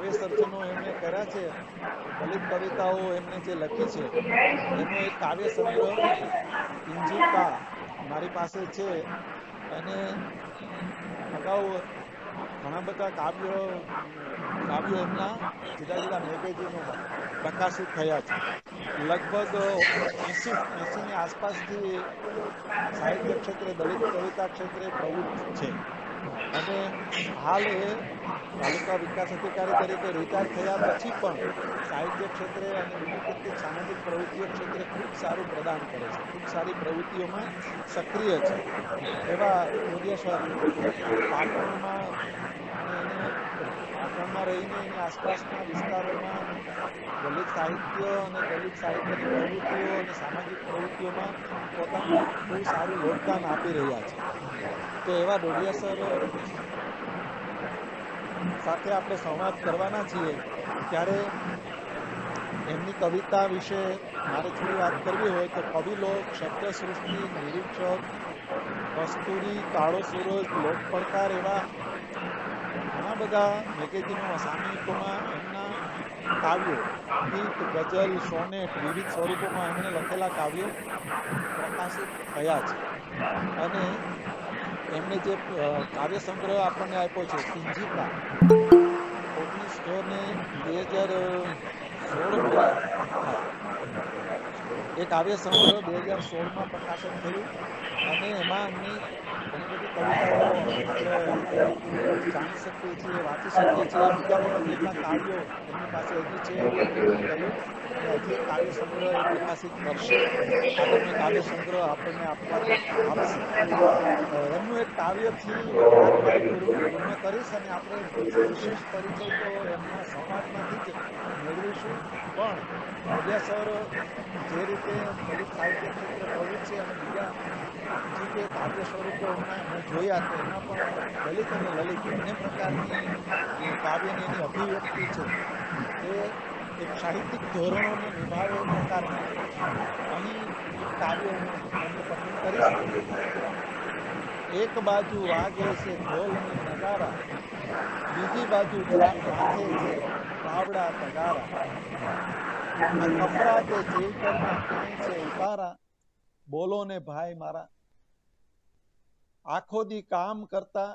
કાવ્ય સર્જનો એમણે કર્યા છે, દલિત કવિતાઓ એમણે જે લખી છે એનો એક કાવ્ય સંગ્રહ પિંજિકા મારી પાસે છે. અને અગાઉ ઘણા બધા કાવ્યો એમના જુદા જુદા મેગેઝિનોમાં પ્રકાશિત થયા છે. લગભગ 80 ની આસપાસથી સાહિત્ય ક્ષેત્રે, દલિત કવિતા ક્ષેત્રે પ્રવૃત્ત છે. અને હાલ એ તાલુકા વિકાસ અધિકારી તરીકે રિટાયર થયા પછી પણ સાહિત્ય ક્ષેત્રે અને બીજી કેટલીક સામાજિક પ્રવૃત્તિઓ ક્ષેત્રે ખૂબ સારું પ્રદાન કરે છે, ખૂબ સારી પ્રવૃત્તિઓમાં સક્રિય છે. એવા ડોડિયા સર પાટણમાં અને પાટણમાં રહીને એની આસપાસના વિસ્તારોમાં દલિત સાહિત્ય અને દલિત સાહિત્યની પ્રવૃત્તિઓ અને સામાજિક પ્રવૃત્તિઓમાં પોતાનું બહુ સારું યોગદાન આપી રહ્યા છે. તો એવા ડોડિયા સર સાથે આપણે સંવાદ કરવાના છીએ, ત્યારે એમની કવિતા વિશે મારે થોડી વાત કરવી હોય તો કવિલોક, શબ્દ સૃષ્ટિ, નિરીક્ષક, કસ્તુરી, કાળો સૂરજ, લોક પડકાર એવા ઘણા બધા મેગેઝિનોમાં, સામયિકોમાં એમના કાવ્યો, ગીત, ગઝલ, સોનેટ વિવિધ સ્વરૂપોમાં એમણે લખેલા કાવ્યો પ્રકાશિત થયા છે. અને એમણે જે કાવ્ય સંગ્રહ આપણને આપ્યો છે પિંજિકા, 2016 હા, એ કાવ્ય સંગ્રહ 2016માં પ્રકાશિત થયું. અને એમાં એમની ઘણી બધી કવિતાઓ આપણે જાણી શકીએ છીએ, વાંચી શકીએ છીએ. બીજા પણ કેટલા કાવ્યો એમની પાસે હજી છે, પૂરું નથી થયું, અને હજી એક કાવ્ય સંગ્રહ એ પ્રકાશિત કરશે, આગળનો કાવ્ય સંગ્રહ આપણને આપશે. એમનું એક કાવ્યથી એક વાત મારી પૂર્ણ કરીશ, અને આપણે વિશેષ પરિચય તો એમના સંવાદમાંથી જ મેળવીશું. પણ ડોડિયા સર જે રીતે દલિત સાહિત્ય ક્ષેત્રે પ્રવૃત્ત છે, અને બીજી જે કાવ્ય સ્વરૂપો એમના મેં જોયા, તો એમાં પણ દલિત અને લલિત બંને પ્રકારની કાવ્યની એની અભિવ્યક્તિ છે એ એક સાહિત્યિક ધોરણોને નિભાવે એ પ્રકારના અહીં એક કાવ્ય હું એમનું પઠન કરીશ. એક બાજુ વાગે છે ઢોલ ને નગારા, બીજી બાજુ ચાખે છે બાવડા તગારા, આ ખફરાતે જેતરમાં ક્યાંય છે ઉતારા, બોલો ને ભાઈ મારા. આખો દી કામ કરતા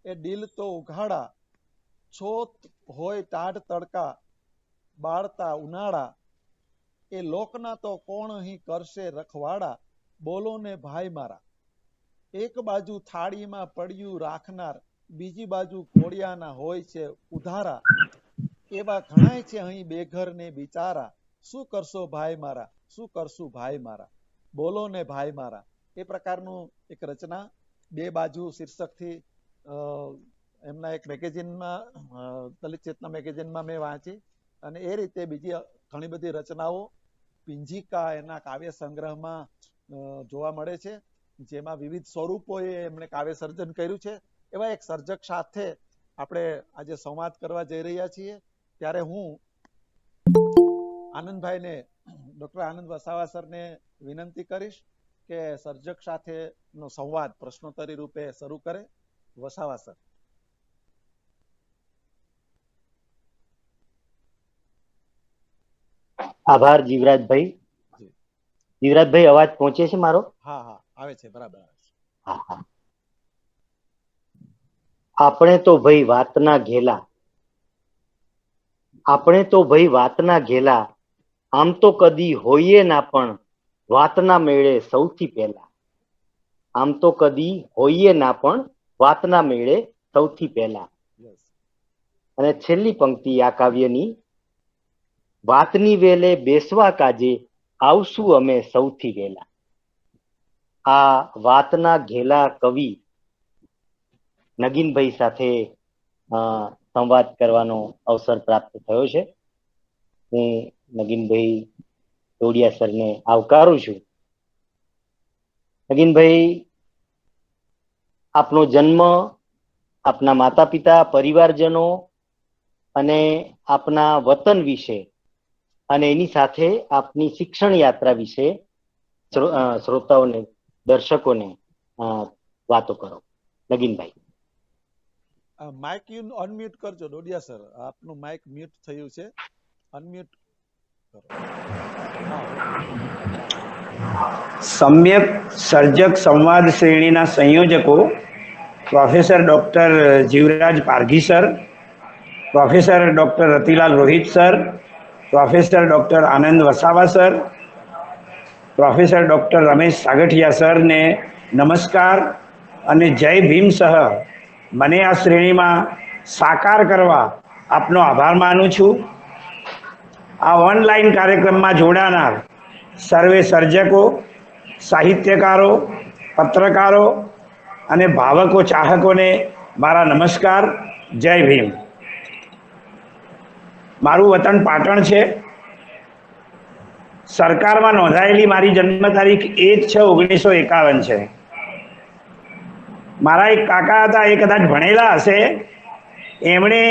એ દિલ તો ઉઘાડા, છોત હોય ટાઢ તડકા, બાળતા ઉનાળા, એ લોકના તો કોણ અહીં કરશે રખવાડા, બોલો ને ભાઈ મારા. એક બાજુ થાળીમાં પડ્યું રાખનાર, બીજી બાજુ ઘોડિયાના હોય છે ઉધારા, એવા ઘણાય છે અહીં બેઘર ને બિચારા, શું કરશો ભાઈ મારા, શું કરશું ભાઈ મારા, બોલો ને ભાઈ મારા. એ પ્રકારનું એક રચના બે બાજુ શીર્ષકથી એમના એક મેગેઝિનમાં, દલિત ચેતના મેગેઝિનમાં મેં વાંચી. અને એ રીતે બીજી ઘણી બધી રચનાઓ પિંજિકા એના કાવ્ય સંગ્રહમાં જોવા મળે છે, જેમાં વિવિધ સ્વરૂપોએ એમણે કાવ્ય સર્જન કર્યું છે. એવા એક સર્જક સાથે આપણે આજે સંવાદ કરવા જઈ રહ્યા છીએ. ત્યારે હું આનંદભાઈને, ડોક્ટર આનંદ વસાવા સરને વિનંતી કરીશ કે સર્જક સાથેનો સંવાદ પ્રશ્નોત્તરી રૂપે શરૂ કરે. વસાવા સર. આભાર જીવરાજભાઈ. જીવરાજભાઈ, અવાજ પહોંચે છે મારો? હા હા, આવે છે, બરાબર આવે છે. હા હા. આપણે તો ભાઈ વાતના ઘેલા, આપણે તો ભાઈ વાતના ઘેલા, આમ તો કદી હોઈએ ના પણ વાતના મેળે સૌથી પહેલા, આમ તો કદી હોઈએ ના પણ વાતના મેળે સૌથી પહેલા. અને છેલ્લી પંક્તિ આ કાવ્યની, વાતની વેલે બેસવા કાજે આવશું અમે સૌથી વહેલા. આ વાતના ઘેલા કવિ નગીનભાઈ સાથે સંવાદ કરવાનો અવસર પ્રાપ્ત થયો છે. હું નગીનભાઈ ડોડિયા સરને આવકારું છું. નગીનભાઈ, આપનો જન્મ, આપના માતા પિતા, પરિવારજનો અને આપના વતન વિશે અને એની સાથે આપની શિક્ષણ યાત્રા વિશે શ્રોતાઓને, દર્શકોને વાતો કરો. નગીનભાઈ. માઇક અનમ્યુટ કરજો ડોડિયા સર, આપનું માઇક મ્યુટ થયું છે, અનમ્યુટ કરો. હા, ઓકે. સમ્યક સર્જક સંવાદ શ્રેણીના સંયોજકો professor doctor Jivraj Parghi sir, professor doctor Ratilal Rohit sir, professor doctor Anand Vasava sir, professor doctor Ramesh Sagathiya સરને નમસ્કાર અને જય ભીમ સહ મને આ શ્રેણીમાં સાકાર કરવા આપનો આભાર માનું છું. આ ઓનલાઈન કાર્યક્રમમાં જોડાનાર સર્વે સર્જકો, સાહિત્યકારો, પત્રકારો અને ભાવકો ચાહકોને મારા નમસ્કાર, જય ભીમ. મારું વતન પાટણ છે. સરકારમાં નોંધાયેલી મારી જન્મ તારીખ 1/6/1951 છે. મારા એક કાકા હતા, એ કદાચ ભણેલા હશે. એમણે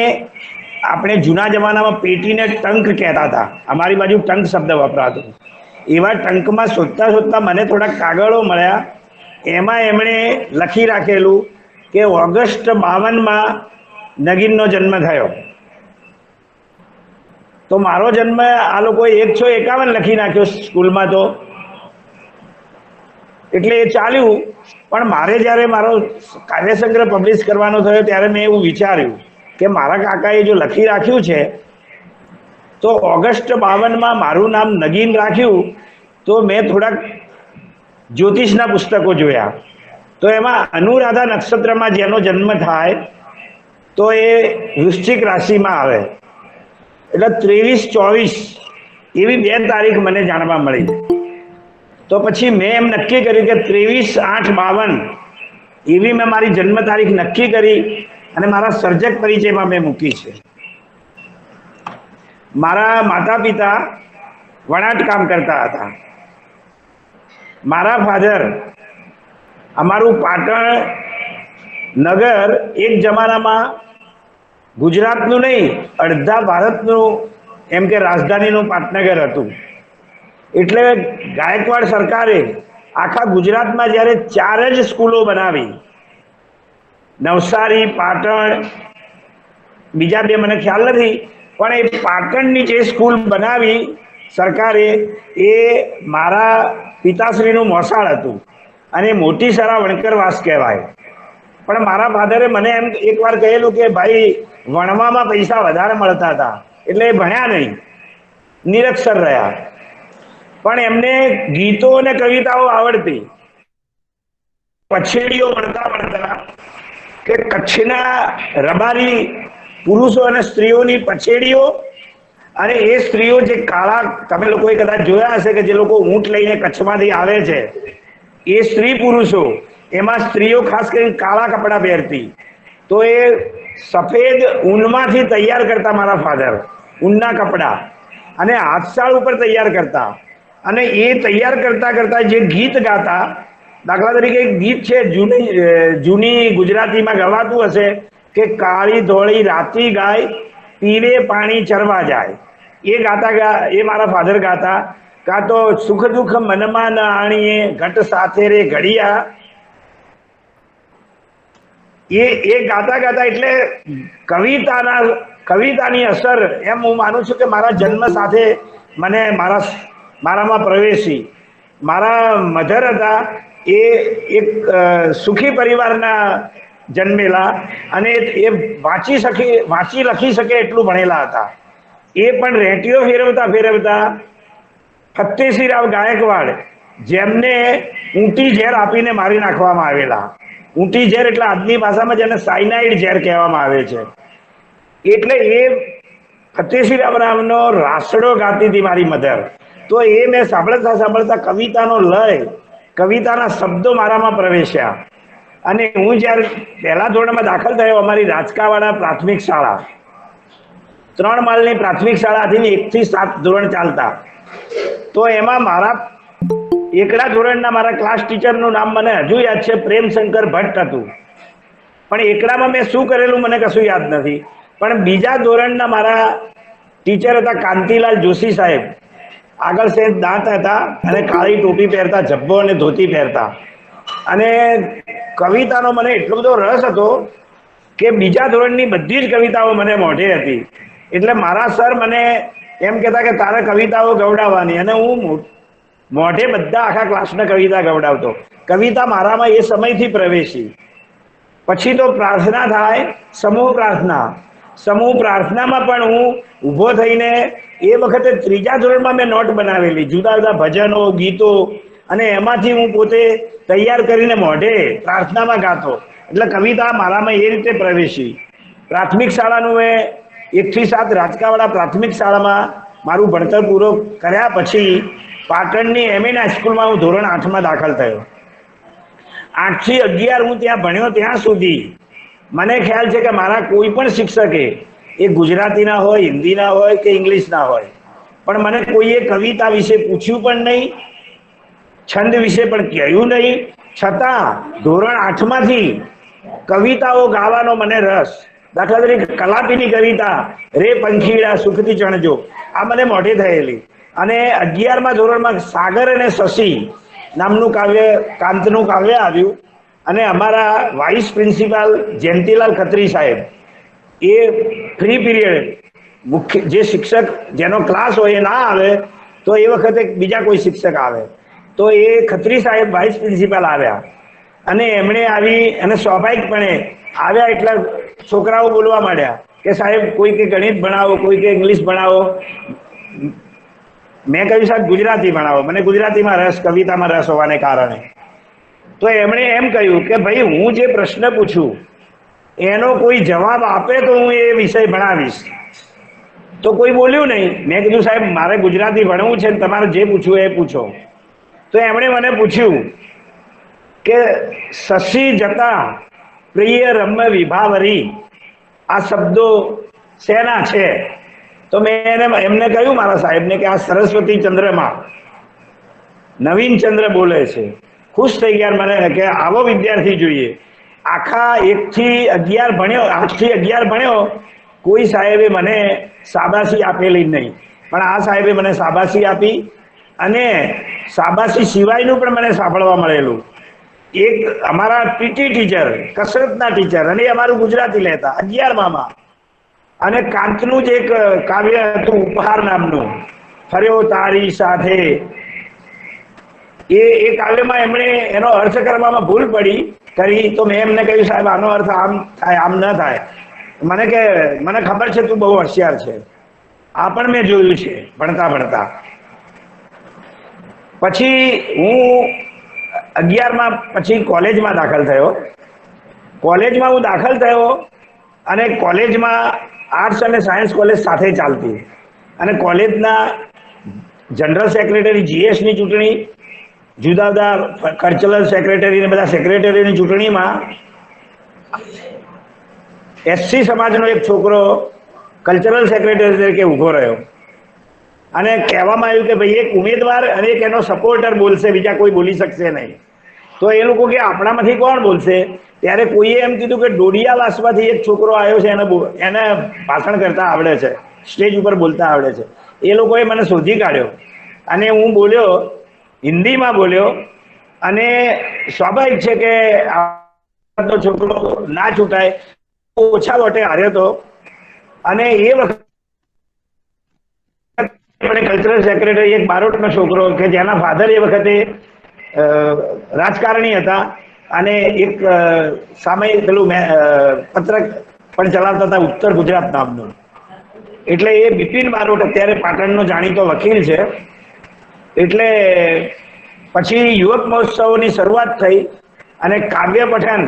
આપણે જૂના જમાનામાં પેટીને ટંક કહેતા હતા, અમારી બાજુ ટંક શબ્દ વપરાતો. એવા ટંકમાં શોધતા શોધતા મને થોડા કાગળો મળ્યા. એમાં એમણે લખી રાખેલું કે ઓગસ્ટ 52માં નગીનનો જન્મ થયો. તો મારો જન્મ આ લોકોએ 1/6/51 લખી નાખ્યો સ્કૂલમાં, તો એટલે એ ચાલ્યું. પણ મારે જ્યારે મારો કાવ્યસંગ્રહ પબ્લિશ કરવાનો થયો ત્યારે મેં એવું વિચાર્યું કે મારા કાકાએ જો લખી રાખ્યું છે તો ઓગસ્ટ 52માં મારું નામ નગીન રાખ્યું. તો મેં થોડાક જ્યોતિષના પુસ્તકો જોયા, તો એમાં અનુરાધા નક્ષત્રમાં જેનો જન્મ થાય તો એ વૃશ્ચિક રાશિમાં આવે. એટલે 23-24 એવી 2 તારીખ મને જાણવા મળી. તો પછી મેં એમ નક્કી કર્યું કે 23/8/52 એવી મેં મારી જન્મ તારીખ નક્કી કરી અને મારા સર્જક પરિચયમાં મેં મૂકી છે. મારા માતા પિતા વણાટ કામ કરતા હતા. મારા ફાધર, અમારું પાટણ નગર એક જમાનામાં ગુજરાતનું નહીં, અડધા ભારતનું એમ કે રાજધાનીનું પાટનગર હતું. એટલે ગાયકવાડ સરકારે આખા ગુજરાતમાં જ્યારે 4 જ સ્કૂલો બનાવી, નવસારી, પાટણ, બીજા 2 મને ખ્યાલ નથી, પણ એ પાટણની જે સ્કૂલ બનાવી સરકારે એ મારા પિતાશ્રીનું મોસાળ હતું અને મોટી સરા વણકરવાસ કહેવાય. પણ મારા ફાધરે મને એમ એકવાર કહેલું કે ભાઈ વણવામાં પૈસા વધારે મળતા હતા એટલે એ ભણ્યા નહીં, નિરક્ષર રહ્યા. પણ એમને ગીતો અને કવિતાઓ આવડતી. પછેડીઓ વણતા વણતા કે કચ્છના રબારી પુરુષો અને સ્ત્રીઓની પછેડીઓ, અને એ સ્ત્રીઓ જે કાળા, તમે લોકોએ કદાચ જોયા હશે કે જે લોકો ઊંટ લઈને કચ્છમાંથી આવે છે એ સ્ત્રી પુરુષો, એમાં સ્ત્રીઓ ખાસ કરીને કાળા કપડાં પહેરતી. તો એ સફેદ ઊનમાંથી તૈયાર કરતા મારા ફાધર, ઊનના કપડાં, અને હાથશાળ ઉપર તૈયાર કરતા. અને એ તૈયાર કરતા કરતા જે ગીત ગાતા, દાખલા તરીકે એક ગીત છે જૂની ગુજરાતીમાં ગવાતું હશે કે કાળી ધોળી રાતી ગાય, પીવે પાણી ચરવા જાય. એ ગાતા એ મારા ફાધર ગાતા. કાં તો સુખ દુઃખ મનમાં ન આણીએ, ઘટ સાથે રે ઘડિયા. એ ગાતા ગાતા, એટલે કવિતાની અસર એમ હું માનું છું કે મારા જન્મ સાથે મને મારામાં પ્રવેશી. મારા મધર હતા એ એક સુખી પરિવારના જન્મેલા અને એ વાંચી લખી શકે એટલું ભણેલા હતા. એ પણ રેટીઓ ફેરવતા ફેરવતા ફત્તેસિંહરાવ ગાયકવાડ, જેમને ઊંટી ઝેર આપીને મારી નાખવામાં આવેલા. ઊંટી ઝેર એટલે આજની ભાષામાં જેને સાયનાઇડ ઝેર કહેવામાં આવે છે. એટલે એ ફત્તેસિંહરાવનો રાસડો ગાતી હતી મારી મધર. તો એ મેં સાંભળતા સાંભળતા કવિતાનો લય, કવિતાના શબ્દો મારામાં પ્રવેશ્યા. અને હું જ્યારે 1લા ધોરણમાં દાખલ થયો, અમારી રાજકાવાળા પ્રાથમિક શાળા, 3 માળની પ્રાથમિક શાળાથી 1 થી 7 ધોરણ ચાલતા. તો એમાં મારા 1લા ધોરણના મારા ક્લાસ ટીચરનું નામ મને હજુ યાદ છે, પ્રેમશંકર ભટ્ટ હતું. પણ 1લામાં મેં શું કરેલું મને કશું યાદ નથી. પણ બીજા ધોરણના મારા ટીચર હતા કાંતિલાલ જોશી સાહેબ. આગળ સેજ દાંત હતા અને કાળી ટોપી પહેરતા, જબ્બો અને ધોતી પહેરતા. અને કવિતાનો મને એટલો બધો રસ હતો કે બીજા ધોરણની બધી જ કવિતાઓ મને મોઢે હતી. એટલે મારા સર મને એમ કહેતા કે તારે કવિતાઓ ગવડાવવાની, અને હું મોઢે બધા આખા ક્લાસને કવિતા ગવડાવતો. કવિતા મારામાં એ સમયથી પ્રવેશી. પછી તો પ્રાર્થના થાય, સમૂહ પ્રાર્થના. સમૂહ પ્રાર્થનામાં પણ હું ઊભો થઈને, એ વખતે 3જા ધોરણમાં મેં નોટ બનાવેલી, જુદા જુદા ભજનો, ગીતો, અને એમાંથી હું પોતે તૈયાર કરીને મોઢે પ્રાર્થનામાં ગાતો. એટલે કવિતા મારામાં એ રીતે પ્રવેશી. પ્રાથમિક શાળાનું મેં 1 થી 7 રાજકાવાળા પ્રાથમિક શાળામાં મારું ભણતર પૂરું કર્યા પછી પાટણની એમએન હાઈસ્કૂલમાં હું ધોરણ 8માં દાખલ થયો. 8 થી 11 હું ત્યાં ભણ્યો. ત્યાં સુધી મને ખ્યાલ છે કે મારા કોઈ પણ શિક્ષકે, એ ગુજરાતીના હોય, હિન્દીના હોય કે ઇંગ્લિશના હોય, પણ મને કોઈએ કવિતા વિશે પૂછ્યું પણ નહીં, છંદ વિશે પણ કહ્યું નહીં. છતાં ધોરણ 8માંથી કવિતાઓ ગાવાનો મને રસ. દાખલા તરીકે કલાપીની કવિતા, રે પંખીડા સુખથી ચણજો, આ મને મોઢે થયેલી. અને 11મા ધોરણમાં સાગર અને શશી નામનું કાવ્ય, કાંતનું કાવ્ય આવ્યું. અને અમારા વાઇસ પ્રિન્સિપાલ જયંતિલાલ ખત્રી સાહેબ, એ ફ્રી પીરિયડ મુખ્ય જે શિક્ષક જેનો ક્લાસ હોય એ ના આવે તો એ વખતે બીજા કોઈ શિક્ષક આવે, તો એ ખત્રી સાહેબ વાઇસ પ્રિન્સિપાલ આવ્યા. અને એમણે આવી અને સ્વાભાવિકપણે આવ્યા એટલે છોકરાઓ બોલવા માંડ્યા કે સાહેબ કોઈ કે ગણિત ભણાવો, કોઈ કે ઇંગ્લિશ ભણાવો. મેં કહ્યું સાહેબ ગુજરાતી ભણાવો, મને ગુજરાતીમાં રસ, કવિતામાં રસ હોવાને કારણે. તો એમણે એમ કહ્યું કે ભાઈ હું જે પ્રશ્ન પૂછું એનો કોઈ જવાબ આપે તો હું એ વિષય ભણાવીશ. તો કોઈ બોલ્યું નહીં. મેં કીધું સાહેબ મારે ગુજરાતી ભણવું છે, તમારે જે પૂછવું એ પૂછો. તો એમણે મને પૂછ્યું કે શશી જતા પ્રિય રમ્ય વિભાવરી, આ શબ્દો શેના છે? તો મેં એમને કહ્યું મારા સાહેબને કે આ સરસ્વતી ચંદ્રમાં નવીન ચંદ્ર બોલે છે. ખુશ થઈ ગયા મને કે આવો વિદ્યાર્થી જોઈએ. આખા 1 થી 11 ભણ્યો, 8 થી 11 ભણ્યો, કોઈ સાહેબે મને શાબાશી આપેલી નહીં, પણ આ સાહેબે મને શાબાશી આપી. અને શાબાશી સિવાયનું પણ મને સાંભળવા મળેલું. એક અમારા પીટી ટીચર, કસરતના ટીચર, અને અમારું ગુજરાતી લેતા 11માં. અને કાંતનું જ એક કાવ્ય હતું ઉપહાર નામનું, ફર્યો તારી સાથે, એ કાવ્યમાં એમણે એનો અર્થ કરવામાં ભૂલ કરી. તો મેં એમને કહ્યું સાહેબ આનો અર્થ આમ થાય, આમ ન થાય. મને કે મને ખબર છે તું બહુ હોશિયાર છે, આ પણ મેં જોયું છે ભણતા ભણતા. પછી હું 11માં પછી કોલેજમાં દાખલ થયો. કોલેજમાં હું દાખલ થયો અને કોલેજમાં આર્ટ્સ અને સાયન્સ કોલેજ સાથે ચાલતી. અને કોલેજના જનરલ સેક્રેટરી જીએસની ચૂંટણી, જુદા જુદા કલ્ચરલ સેક્રેટરી ને બધા સેક્રેટરીની ચૂંટણીમાં એસસી સમાજનો એક છોકરો કલ્ચરલ સેક્રેટરી તરીકે ઊભો રહ્યો. અને કહેવામાં આવ્યું કે ભાઈ એક ઉમેદવાર અને એક એનો સપોર્ટર બોલશે, બીજા કોઈ બોલી શકશે નહીં. તો એ લોકો કે આપણામાંથી કોણ બોલશે? ત્યારે કોઈએ એમ કીધું કે ડોડિયાવાસમાંથી એક છોકરો આવ્યો છે, એને ભાષણ કરતા આવડે છે, સ્ટેજ ઉપર બોલતા આવડે છે. એ લોકોએ મને શોધી કાઢ્યો અને હું બોલ્યો, હિન્દીમાં બોલ્યો. અને સ્વાભાવિક છે કે આ છોકરો ના છૂટાય, ઓછા વોટે હાર્યો હતો. અને એ વખતે કલ્ચરલ સેક્રેટરી એક બારોટનો છોકરો કે જેના ફાધર એ વખતે રાજકારણી હતા અને એક સામે પેલું પત્રક પણ ચલાવતા હતા, ઉત્તર ગુજરાત નામનું. એટલે એ બિપિન બારોટ અત્યારે પાટણનો જાણીતો વકીલ છે. એટલે પછી યુવક મહોત્સવની શરૂઆત થઈ અને કાવ્ય પઠન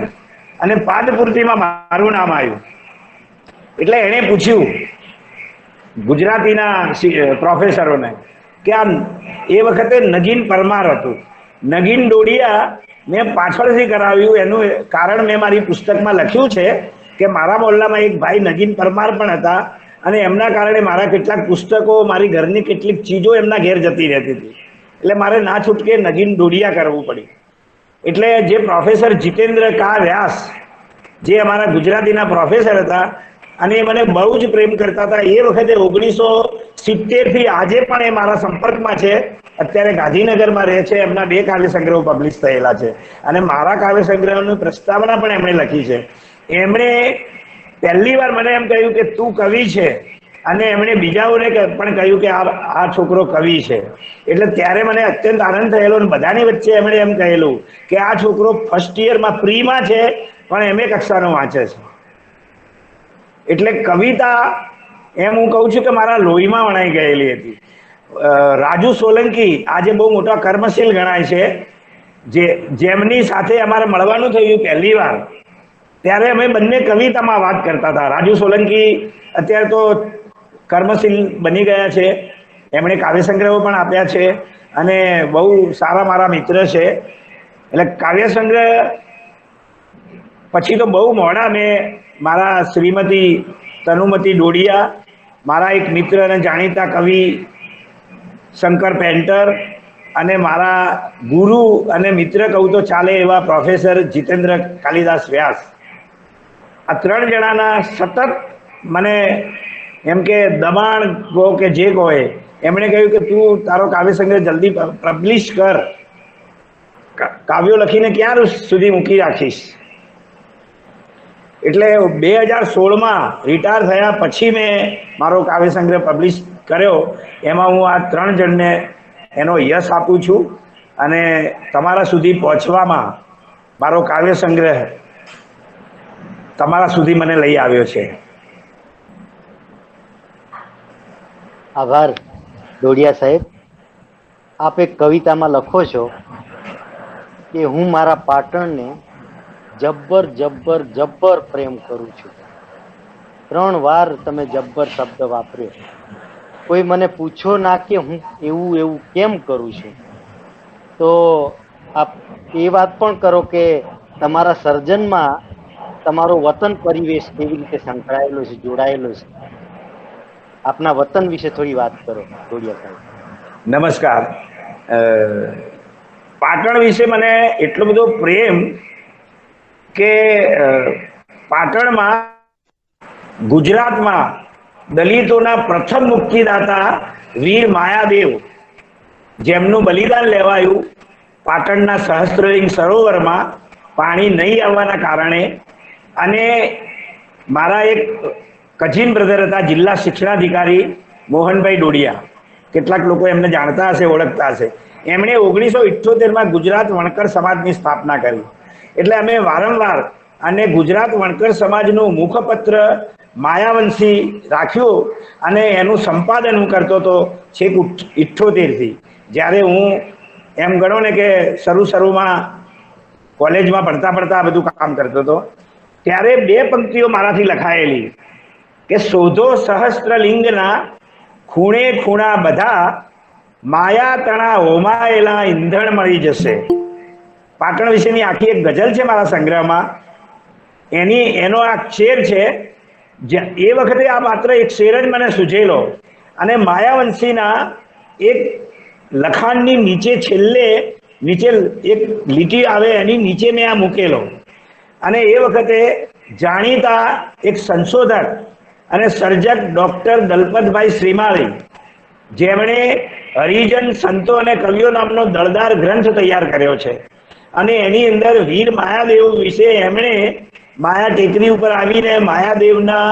અને પાદપૂર્તિમાં મારું નામ આવ્યું. એટલે એણે પૂછ્યું ગુજરાતીના પ્રોફેસરોને કે આ એ વખતે નગીન પરમાર હતું. નગીન ડોડિયા મેં પાછળથી કરાવ્યું. એનું કારણ મેં મારી પુસ્તકમાં લખ્યું છે કે મારા મોહલ્લામાં એક ભાઈ નગીન પરમાર પણ હતા અને એમના કારણે મારા કેટલાક પુસ્તકો, મારી ઘરની કેટલીક ચીજો એમના ઘેર જતી રહેતી હતી. એટલે મારે ના છૂટકે નગીન ડોડિયા કરવું પડ્યું. એટલે જે પ્રોફેસર જીતેન્દ્ર કા વ્યાસ, જે અમારા ગુજરાતીના પ્રોફેસર હતા અને એ મને બહુ જ પ્રેમ કરતા હતા. એ વખતે 1970થી આજે પણ એ મારા સંપર્કમાં છે. અત્યારે ગાંધીનગરમાં રહે છે. એમના 2 કાવ્ય સંગ્રહો પબ્લિશ થયેલા છે અને મારા કાવ્ય સંગ્રહની પ્રસ્તાવના પણ એમણે લખી છે. એમણે પહેલી વાર મને એમ કહ્યું કે તું કવિ છે, અને એમણે બીજાઓને પણ કહ્યું કે આ છોકરો કવિ છે. એટલે ત્યારે મને અત્યંત આનંદ થયેલો, અને બધાની વચ્ચે એમણે એમ કહેલું કે આ છોકરો ફર્સ્ટ યરમાં પ્રીમાં છે પણ એમએ કક્ષાનો વાંચે છે. એટલે કવિતા એમ હું કહું છું કે મારા લોહીમાં વણાઈ ગયેલી હતી. રાજુ સોલંકી આજે બહુ મોટા કર્મશીલ ગણાય છે, જેમની સાથે અમારે મળવાનું થયું પહેલી વાર, ત્યારે અમે બંને કવિતામાં વાત કરતા હતા. રાજુ સોલંકી અત્યારે તો કર્મશીલ બની ગયા છે, એમણે કાવ્ય સંગ્રહો પણ આપ્યા છે અને બહુ સારા મારા મિત્ર છે. એટલે કાવ્ય સંગ્રહ પછી તો બહુ મોડા મેં મારા શ્રીમતી તનુમતી ડોડિયા, મારા એક મિત્ર અને જાણીતા કવિ શંકર પેન્ટર, અને મારા ગુરુ અને મિત્ર કહું તો ચાલે એવા પ્રોફેસર જીતેન્દ્ર કાલિદાસ વ્યાસ, આ 3 જણાના સતત મને એમ કે દબાણ કહો કે જે કહો, એમણે કહ્યું કે તું તારો કાવ્ય સંગ્રહ જલ્દી પબ્લિશ કર, કાવ્યો લખીને ક્યાં સુધી મૂકી રાખીશ. એટલે 2016માં રિટાયર થયા પછી મેં મારો કાવ્ય સંગ્રહ પબ્લિશ કર્યો. એમાં હું આ 3 જણને એનો યશ આપું છું, અને તમારા સુધી પહોંચવામાં મારો કાવ્ય સંગ્રહ તમારા સુધી મને લઈ આવ્યો છે. આભાર ડોડિયા સાહેબ. આપ એક કવિતામાં લખો છો કે હું મારા પાટણને જબ્બર જબ્બર જબ્બર પ્રેમ કરું છું. 3 વાર તમે જબ્બર શબ્દ વાપર્યો. કોઈ મને પૂછો ના કે હું એવું કેમ કરું છું, તો આપ એ વાત પણ કરો કે તમારા સર્જનમાં તમારો વતન પરિવેશ કેવી રીતે સંકળાયેલો છે, જોડાયેલો છે. આપના વતન વિશે થોડી વાત કરો ડોડિયા સાહેબ. નમસ્કાર. પાટણ વિશે મને એટલો બધો પ્રેમ કે પાટણમાં ગુજરાતમાં દલિતોના પ્રથમ મુક્તિદાતા વીર માયાદેવ, જેમનું બલિદાન લેવાયું પાટણના સહસ્ત્રલિંગ સરોવરમાં પાણી નહીં આવવાના કારણે, અને મારા એક કઝિન બ્રધર હતા જિલ્લા શિક્ષણાધિકારી મોહનભાઈ ડોડિયા, કેટલાક લોકો એમને જાણતા હશે, ઓળખતા હશે. એમણે 1978માં ગુજરાત વણકર સમાજની સ્થાપના કરી. એટલે અમે વારંવાર અને ગુજરાત વણકર સમાજનું મુખપત્ર માયાવંશી રાખ્યું, અને એનું સંપાદન હું કરતો હતો છેક 78થી. જ્યારે હું એમ ગણો ને કે શરૂમાં કોલેજમાં ભણતા આ બધું કામ કરતો હતો, ત્યારે 2 પંક્તિઓ મારાથી લખાયેલી કે શોધો સહસ્ત્રલિંગના ખૂણે ખૂણા બધા, માયા તણા હોમાયેલા ઈંધણ મળી જશે. પાટણ વિશેની આખી એક ગઝલ છે મારા સંગ્રહમાં. એનો આ શેર છે. એ વખતે આ માત્ર એક શેર જ મને સૂઝેલો, અને માયાવંશીના એક લખાણની નીચે એક લીટી આવે, એની નીચે મેં આ મૂકેલો. અને એ વખતે જાણીતા એક સંશોધક અને સર્જક ડૉક્ટર દલપતભાઈ શ્રીમાળી, જેમણે હરિજન સંતો અને કવિઓ નામનો દળદાર ગ્રંથ તૈયાર કર્યો છે, અને એની અંદર વીર માયાદેવ વિશે એમણે માયા ટેકરી ઉપર આવીને માયાદેવના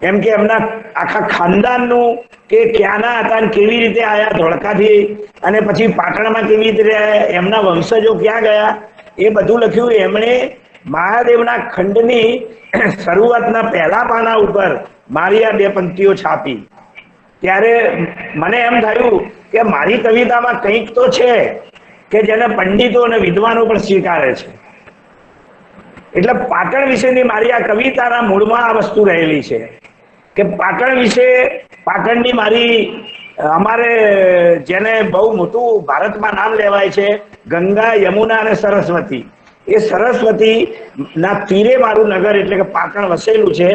એમ કે એમના આખા ખાનદાનનું કે ક્યાંના હતા અને કેવી રીતે આવ્યા ધોળકાથી, અને પછી પાટણમાં કેવી રીતે રહ્યા, એમના વંશજો ક્યાં ગયા, એ બધું લખ્યું. એમણે મહાદેવના ખંડની શરૂઆતના પહેલા પાના ઉપર મારી આ 2 પંક્તિઓ છાપી. ત્યારે મને એમ થયું કે મારી કવિતામાં કંઈક તો છે કે જેને પંડિતો અને વિદ્વાનો પણ સ્વીકારે છે. એટલે પાટણ વિશેની મારી આ કવિતાના મૂળમાં આ વસ્તુ રહેલી છે કે પાટણ વિશે, પાટણની મારી, અમારે જેને બહુ મોટું ભારતમાં નામ લેવાય છે, ગંગા, યમુના અને સરસ્વતી. એ સરસ્વતીના તીરે મારું નગર એટલે કે પાટણ વસેલું છે,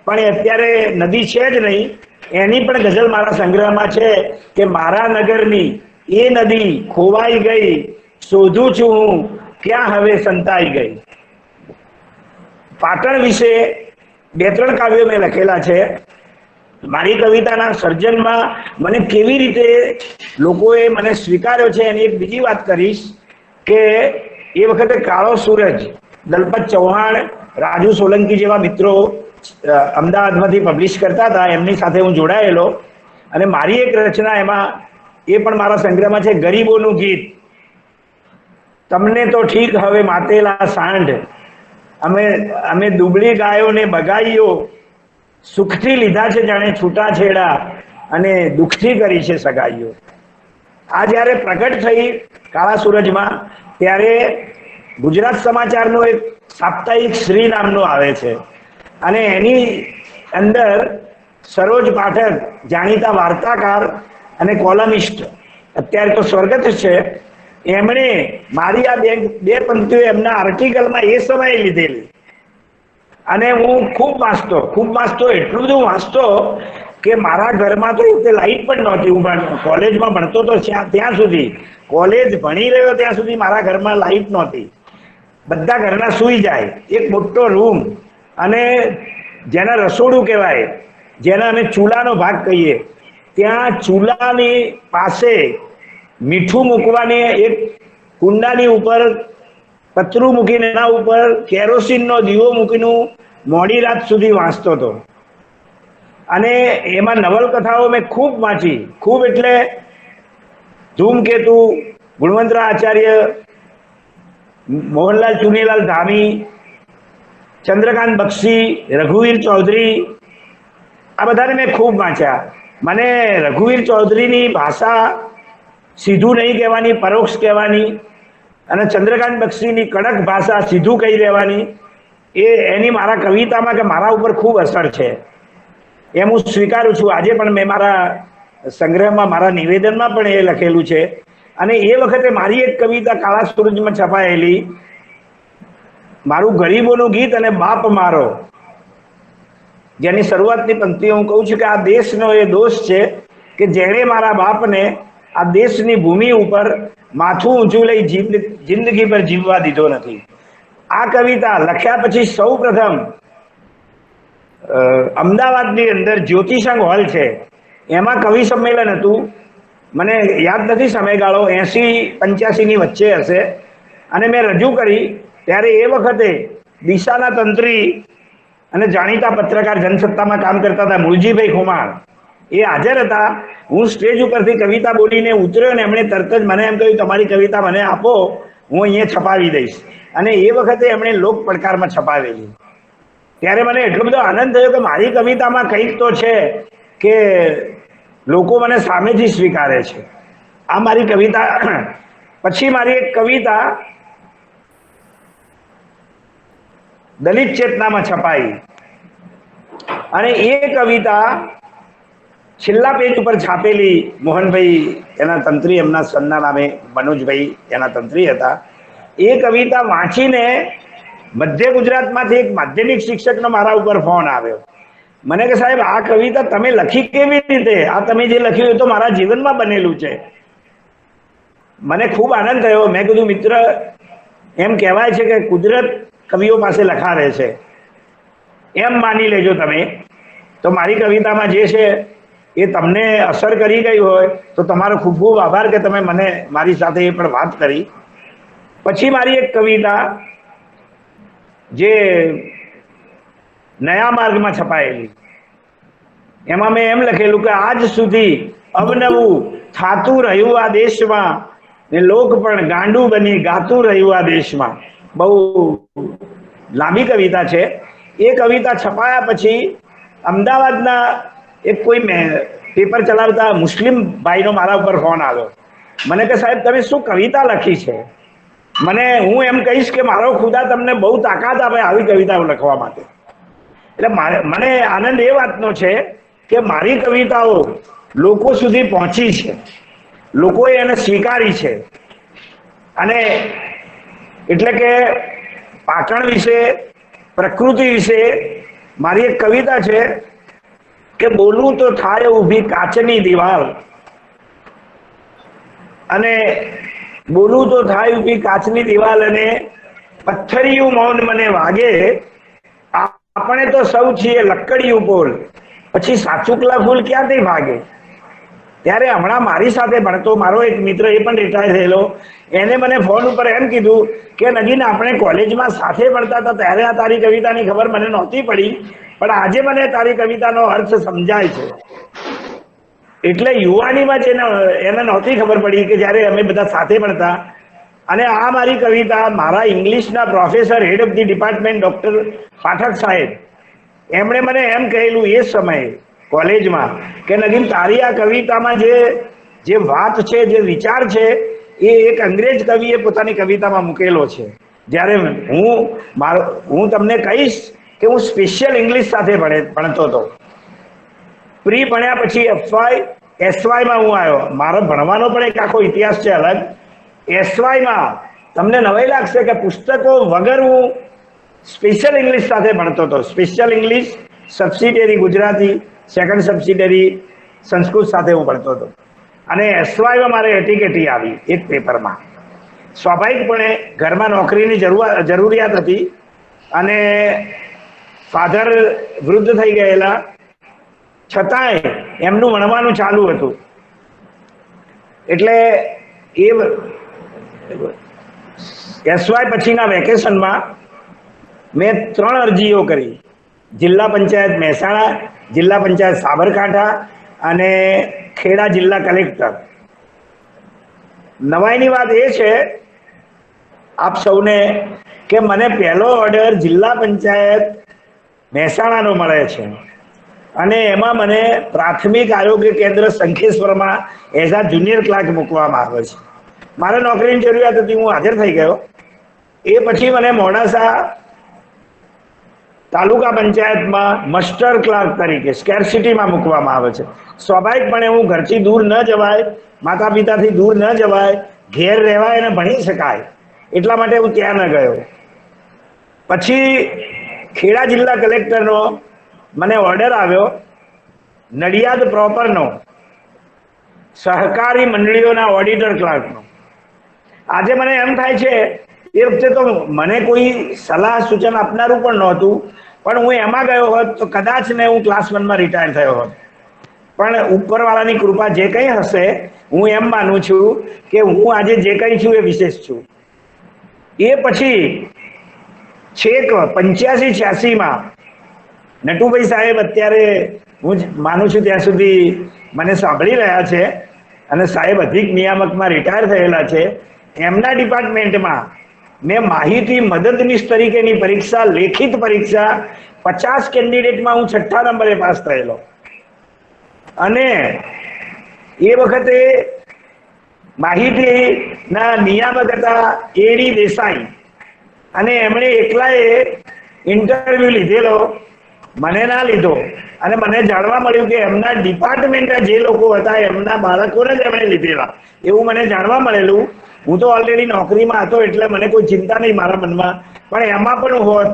પણ એ અત્યારે નદી છે જ નહીં. એની પણ ગઝલ મારા સંગ્રહમાં છે કે મારા નગરની એ નદી ખોવાઈ ગઈ, શોધું છું હું ક્યાં હવે સંતાઈ ગઈ. પાટણ વિશે 2-3 કાવ્યો મેં લખેલા છે. મારી કવિતાના સર્જનમાં મને કેવી રીતે લોકોએ મને સ્વીકાર્યો છે એની એક બીજી વાત કરીશ કે એ વખતે કાળો સૂરજ, દલપત ચૌહાણ, રાજુ સોલંકી જેવા મિત્રો અમદાવાદમાંથી પબ્લિશ કરતા હતા, એમની સાથે હું જોડાયેલો. અને મારી એક રચના એમાં, એ પણ મારા સંગ્રહમાં છે, ગરીબોનું ગીત. તમને તો ઠીક હવે માતેલા સાંઢ, અમે દુબળી ગાયોને બગાઈઓ, સુખથી લીધા છે જાણે છૂટાછેડા, અને દુઃખથી કરી છે સગાઈઓ. આ જ્યારે પ્રગટ થઈ કાળા સૂરજમાં, ત્યારે ગુજરાત સમાચારનો એક સાપ્તાહિક શ્રી નામનો આવે છે, અને એની અંદર સરોજ પાઠક, જાણીતા વાર્તાકાર અને કોલમિસ્ટ, અત્યારે તો સ્વર્ગસ્થ છે, એમણે મારી આ બે પંક્તિઓ એમના આર્ટિકલમાં એ સમયે લીધેલી. અને હું ખૂબ વાંચતો, એટલું બધું વાંચતો કે મારા ઘરમાં તો એ લાઈટ પણ નહોતી. હું કોલેજમાં ભણતો તો ત્યાં સુધી, કોલેજ ભણી રહ્યો ત્યાં સુધી મારા ઘરમાં લાઈટ નહોતી. બધા ઘરના સૂઈ જાય, એક મોટો રૂમ, અને જેના રસોડું કહેવાય, જેના અમે ચૂલાનો ભાગ કહીએ, ત્યાં ચૂલાની પાસે મીઠું મૂકવાની એક કુંડાની ઉપર પતરું મૂકીને એના ઉપર કેરોસીનનો દીવો મૂકીને મોડી રાત સુધી વાંચતો હતો. અને એમાં નવલકથાઓ મેં ખૂબ વાંચી, ખૂબ એટલે ધૂમકેતુ, ગુણવંતરાવ આચાર્ય, મોહનલાલ ચુનીલાલ ધામી, ચંદ્રકાંત બક્ષી, રઘુવીર ચૌધરી, આ બધાને મેં ખૂબ વાંચ્યા. મને રઘુવીર ચૌધરીની ભાષા સીધું નહીં કહેવાની, પરોક્ષ કહેવાની, અને ચંદ્રકાંત બક્ષીની કડક ભાષા સીધું કહી દેવાની, એની મારા કવિતામાં કે મારા ઉપર ખૂબ અસર છે, એમ હું સ્વીકારું છું. આજે પણ મેં મારા સંગ્રહમાં, મારા નિવેદનમાં પણ એ લખેલું છે. અને એ વખતે મારી એક કવિતા કાળા સૂરજમાં છપાયેલી, મારું ગરીબોનું ગીત અને બાપ મારો, જેની શરૂઆતની પંક્તિઓ હું કહું છું કે આ દેશનો એ દોષ છે કે જેણે મારા બાપને આ દેશની ભૂમિ ઉપર માથું ઊંચું લઈ જિંદગી પર જીવવા દીધો નથી. આ કવિતા લખ્યા પછી સૌ પ્રથમ અમદાવાદની અંદર જ્યોતિષંગ હોલ છે, એમાં કવિ સંમેલન હતું. મને યાદ નથી સમયગાળો, 80-85ની વચ્ચે હશે. અને મેં રજૂ કરી ત્યારે એ વખતે દિશાના તંત્રી અને જાણીતા પત્રકાર જનસત્તામાં કામ કરતા હતા મૂળજીભાઈ ખુમાર, એ હાજર હતા. હું સ્ટેજ ઉપરથી કવિતા બોલીને ઉતર્યો ને એમણે તરત જ મને એમ કહ્યું, તમારી કવિતા મને આપો, હું અહીંયા છપાવી દઈશ. અને એ વખતે એમણે લોક પડકારમાં છપાવેલી. ત્યારે મને એટલો બધો આનંદ થયો કે મારી કવિતામાં કંઈક તો છે કે લોકો મને સામેથી સ્વીકારે છે. આ મારી કવિતા. પછી મારી એક કવિતા દલિત ચેતનામાં છપાઈ, અને એ કવિતા છેલ્લા પેજ ઉપર છાપેલી. મોહનભાઈ એના તંત્રી, એમના સનના નામે મનોજભાઈ એના તંત્રી હતા. એ કવિતા વાંચીને મધ્ય ગુજરાતમાંથી એક માધ્યમિક શિક્ષકનો મારા ઉપર ફોન આવ્યો. મને કે સાહેબ, આ કવિતા તમે લખી કેવી રીતે? આ તમે જે લખ્યું એ તો મારા જીવનમાં બનેલું છે. મને ખૂબ આનંદ થયો. મેં કીધું, મિત્ર, એમ કહેવાય છે કે કુદરત કવિઓ પાસે લખાવે છે, એમ માની લેજો તમે. તો મારી કવિતામાં જે છે એ તમને અસર કરી ગઈ હોય તો તમારો ખૂબ ખૂબ આભાર કે તમે મને મારી સાથે એ પણ વાત કરી. પછી મારી એક કવિતા જે નયા માર્ગમાં છપાયેલી, એમાં મેં એમ લખેલું કે આજ સુધી અવનવું થાતું રહ્યું આ દેશમાં, ને લોક પણ ગાંડું બની ગાતું રહ્યું આ દેશમાં. બહુ લાંબી કવિતા છે. એ કવિતા છપાયા પછી અમદાવાદના એક કોઈ પેપર ચલાવતા મુસ્લિમ ભાઈનો મારા ઉપર ફોન આવ્યો. મને કે સાહેબ, તમે શું કવિતા લખી છે? હું એમ કહીશ કે મારો ખુદા તમને બહુ તાકાત આપે આવી કવિતાઓ લખવા માટે. એટલે મને આનંદ એ વાતનો છે કે મારી કવિતાઓ લોકો સુધી પહોંચી છે, લોકોએ એને સ્વીકારી છે. અને એટલે કે પાટણ વિશે, પ્રકૃતિ વિશે મારી એક કવિતા છે કે બોલું તો થાય ઊભી કાચની દિવાલ, અને બોલું તો થાય ઊભી કાચની દિવાલ, અને પથ્થરિયું મૌન મને વાગે, આપણે તો સૌ છીએ લક્કડિયું બોલ, પછી સાચુકલા ફૂલ ક્યાંથી ભાગે. ત્યારે હમણાં મારી સાથે ભણતો મારો એક મિત્ર, એ પણ રિટાયર થયેલો, એને મને ફોન ઉપર એમ કીધું કે નગીન, આપણે કોલેજમાં સાથે ભણતા હતા ત્યારે આ તારી કવિતાની ખબર મને નહોતી પડી, પણ આજે મને તારી કવિતાનો અર્થ સમજાય છે. એટલે યુવાનીમાં જ એને નહોતી ખબર પડી કે જ્યારે અમે બધા સાથે ભણતા. અને આ મારી કવિતા મારા ઇંગ્લિશના professor, head of the department, doctor Pathak સાહેબ, એમણે મને એમ કહેલું એ સમયે કોલેજમાં કે નગીન, તારી આ કવિતામાં જે વાત છે, જે વિચાર છે, એ એક અંગ્રેજ કવિએ પોતાની કવિતામાં મૂકેલો છે. જ્યારે હું તમને કહીશ કે હું સ્પેશિયલ ઇંગ્લિશ સાથે ભણતો હતો. પ્રી ભણ્યા પછી એસવાયમાં હું આવ્યો. મારો ભણવાનો પણ એક આખો ઇતિહાસ છે અલગ. એસવાયમાં તમને નવાઈ લાગશે કે પુસ્તકો વગર હું સ્પેશિયલ ઇંગ્લિશ સાથે ભણતો હતો. Special English, subsidiary Gujarati, second subsidiary Sanskrit સાથે હું ભણતો હતો. અને એસવાયમાં મારે એટીકેટી આવી એક પેપરમાં. સ્વાભાવિકપણે ઘરમાં નોકરીની જરૂરિયાત હતી અને ફાધર વૃદ્ધ થઈ ગયેલા, છતાંય એમનું ભણવાનું ચાલુ હતું. એટલે એ એસવાય પછીના વેકેશનમાં મેં 3 અરજીઓ કરી. જિલ્લા પંચાયત મહેસાણા, જિલ્લા પંચાયત સાબરકાંઠા અને ખેડા જિલ્લા કલેક્ટર. નવાઈની વાત એ છે આપ સૌને કે મને પહેલો ઓર્ડર જિલ્લા પંચાયત મહેસાણાનો મળે છે અને એમાં મને પ્રાથમિક આરોગ્ય કેન્દ્ર શંખેશ્વરમાં એઝ આ જુનિયર ક્લાર્ક મૂકવામાં આવે છે. મારે નોકરીની જરૂરિયાત હતી, હું હાજર થઈ ગયો. એ પછી મને મોડાસા તાલુકા પંચાયતમાં મસ્ટર ક્લાર્ક તરીકે સ્કેરસિટીમાં મૂકવામાં આવે છે. સ્વાભાવિકપણે હું ઘરથી દૂર ન જવાય, માતા પિતાથી દૂર ન જવાય, ઘેર રહેવાય અને ભણી શકાય, એટલા માટે હું ત્યાં ન ગયો. પછી ખેડા જિલ્લા કલેક્ટરનો મને ઓર્ડર આવ્યો નડિયાદ પ્રોપરનો, સહકારી મંડળીઓના ઓડિટર ક્લાર્કનો. આજે મને એમ થાય છે, એ વખતે તો મને કોઈ સલાહ સૂચન આપનારું પણ નહોતું, પણ હું એમાં ગયો હોત તો કદાચ ને હું ક્લાસ 1માં રિટાયર થયો હોત. પણ ઉપરવાળાની કૃપા જે કંઈ હશે, હું એમ માનું છું કે હું આજે જે કંઈ છું એ વિશેષ છું. એ પછી છેક 85-86માં નટુભાઈ સાહેબ, અત્યારે હું માનું છું ત્યાં સુધી મને સાંભળી રહ્યા છે અને સાહેબ અધિક નિયામકમાં રિટાયર થયેલા છે, એમના ડિપાર્ટમેન્ટમાં મેં માહિતી મદદનીશ તરીકેની પરીક્ષા, લેખિત પરીક્ષા 50 કેન્ડિડેટમાં હું 6ઠ્ઠા નંબરે પાસ થયેલો. અને એ વખતે માહિતીના નિયામક હતા એડી દેસાઈ, અને એમણે એકલાએ ઇન્ટરવ્યુ લીધેલો, મને ના લીધો. અને મને જાણવા મળ્યું કે એમના ડિપાર્ટમેન્ટના જે લોકો હતા એમના બાળકોને જ એમણે લીધેલા, એવું મને જાણવા મળેલું. હું તો ઓલરેડી નોકરીમાં હતો એટલે મને કોઈ ચિંતા નહીં મારા મનમાં, પણ એમાં પણ હોત,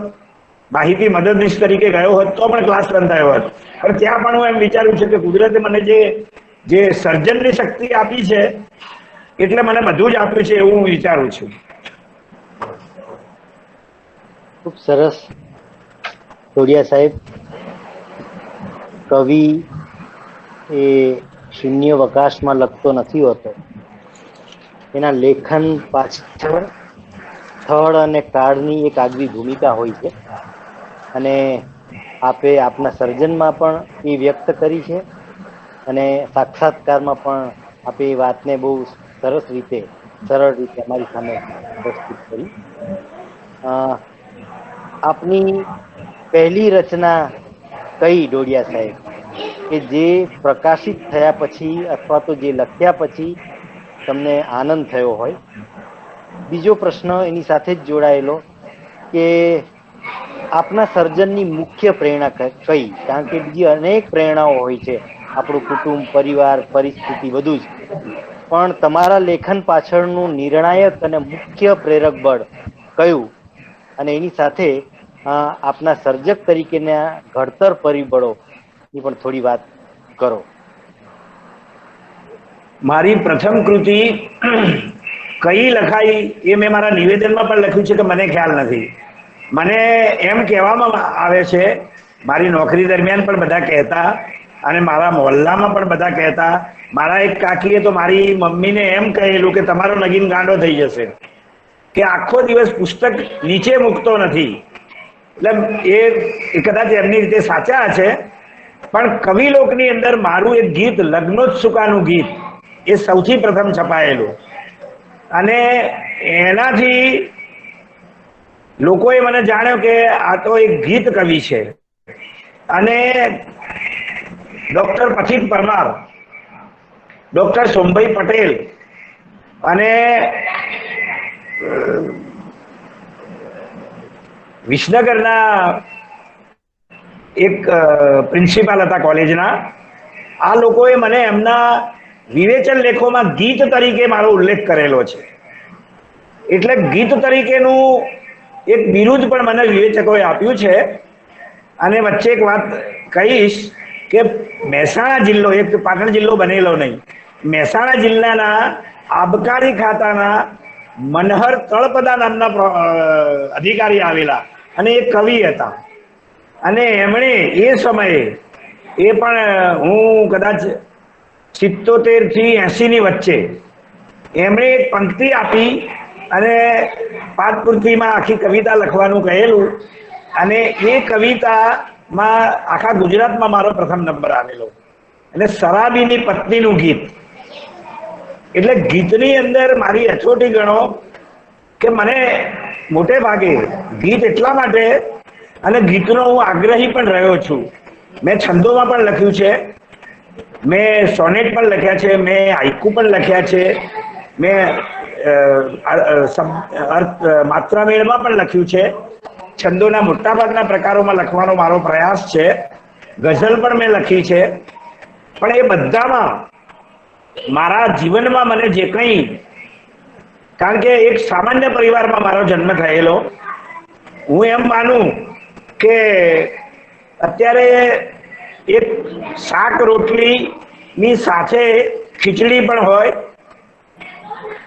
માહિતી મદદનીશ તરીકે ગયો હોત તો પણ ક્લાસ 1 થયો હોત. પણ ત્યાં પણ હું એમ વિચારું છું કે કુદરતે મને જે સર્જનની શક્તિ આપી છે એટલે મને બધું જ આપ્યું છે એવું હું વિચારું છું. ખૂબ સરસ ટોડિયા સાહેબ. કવિ એ શૂન્યવકાશમાં લખતો નથી હોતો. એના લેખન પાછળ સ્થળ અને કાળની એક આગવી ભૂમિકા હોય છે, અને આપે આપના સર્જનમાં પણ એ વ્યક્ત કરી છે અને સાક્ષાત્કારમાં પણ આપે એ વાતને બહુ સરસ રીતે, સરળ રીતે અમારી સામે પ્રસ્તુત કરી. આપની પહેલી રચના કઈ ડોડિયા સાહેબ કે જે પ્રકાશિત થયા પછી અથવા તો જે લખ્યા પછી તમને આનંદ થયો હોય? બીજો પ્રશ્ન એની સાથે જ જોડાયેલો કે આપના સર્જનની મુખ્ય પ્રેરણા કઈ? કારણ કે બીજી અનેક પ્રેરણાઓ હોય છે, આપણું કુટુંબ, પરિવાર, પરિસ્થિતિ બધું જ, પણ તમારા લેખન પાછળનું નિર્ણાયક અને મુખ્ય પ્રેરક બળ કયું? અને એની સાથે આપના સર્જક તરીકેના ઘડતર પરિબળો ની પણ થોડી વાત કરો. મારી પ્રથમ કૃતિ કઈ લખાઈ એ મેં મારા નિવેદનમાં પણ લખ્યું છે કે મને ખ્યાલ નથી. મને એમ કહેવામાં આવે છે, મારી નોકરી દરમિયાન પણ બધા કહેતા, અને મારા મોહલ્લામાં પણ બધા કહેતા. મારા એક કાકીએ તો મારી મમ્મીને એમ કહેલું કે તમારો નગીન ગાંડો થઈ જશે, કે આખો દિવસ પુસ્તક નીચે મૂકતો નથી. એટલે એ કદાચ એમની રીતે સાચા છે, પણ કવિલોકની અંદર મારું એક ગીત લગ્નોત્સુકાનું ગીત એ સૌથી પ્રથમ છપાયેલું, અને એનાથી લોકોએ મને જાણ્યો કે આ તો એક ગીત કવિ છે. અને ડોક્ટર પથિક પરમાર, ડોક્ટર સોમભાઈ પટેલ અને વિસનગરના એક પ્રિન્સિપાલ હતા કોલેજના, આ લોકોએ મને એમના વિવેચન લેખોમાં ગીત તરીકે મારો ઉલ્લેખ કરેલો છે. એટલે ગીત તરીકેનું એક બિરુદ પણ મને વિવેચકોએ આપ્યું છે. અને વચ્ચે એક વાત કહીશ કે મહેસાણા જિલ્લો, એક પાટણ જિલ્લો બનેલો નહીં, મહેસાણા જિલ્લાના આબકારી ખાતાના મનહર તળપદા નામના અધિકારી આવેલા, અને એ કવિ હતા. અને એમણે એ સમયે, એ પણ હું કદાચ 77 થી 80 ની વચ્ચે, એમણે એક પંક્તિ આપી અને પાઠપૂર્તિમાં આખી કવિતા લખવાનું કહેલું, અને એ કવિતામાં આખા ગુજરાતમાં મારો પ્રથમ નંબર આવેલો, અને શરાબીની પત્નીનું ગીત. એટલે ગીતની અંદર મારી હથોટી ગણો કે મને મોટે ભાગે ગીત એટલા માટે, અને ગીતનો હું આગ્રહી પણ રહ્યો છું. મેં છંદોમાં પણ લખ્યું છે, મેં સોનેટ પણ લખ્યા છે, મેં હાઇકુ પણ લખ્યા છે, મેં માત્રામેળમાં પણ લખ્યું છે. છંદોના મોટાભાગના પ્રકારોમાં લખવાનો મારો પ્રયાસ છે. ગઝલ પણ મેં લખી છે. પણ એ બધામાં મારા જીવનમાં મને જે કંઈ, કારણ કે એક સામાન્ય પરિવારમાં મારો જન્મ થયેલો, હું એમ માનું કે અત્યારે એક શાક રોટલીની સાથે ખીચડી પણ હોય,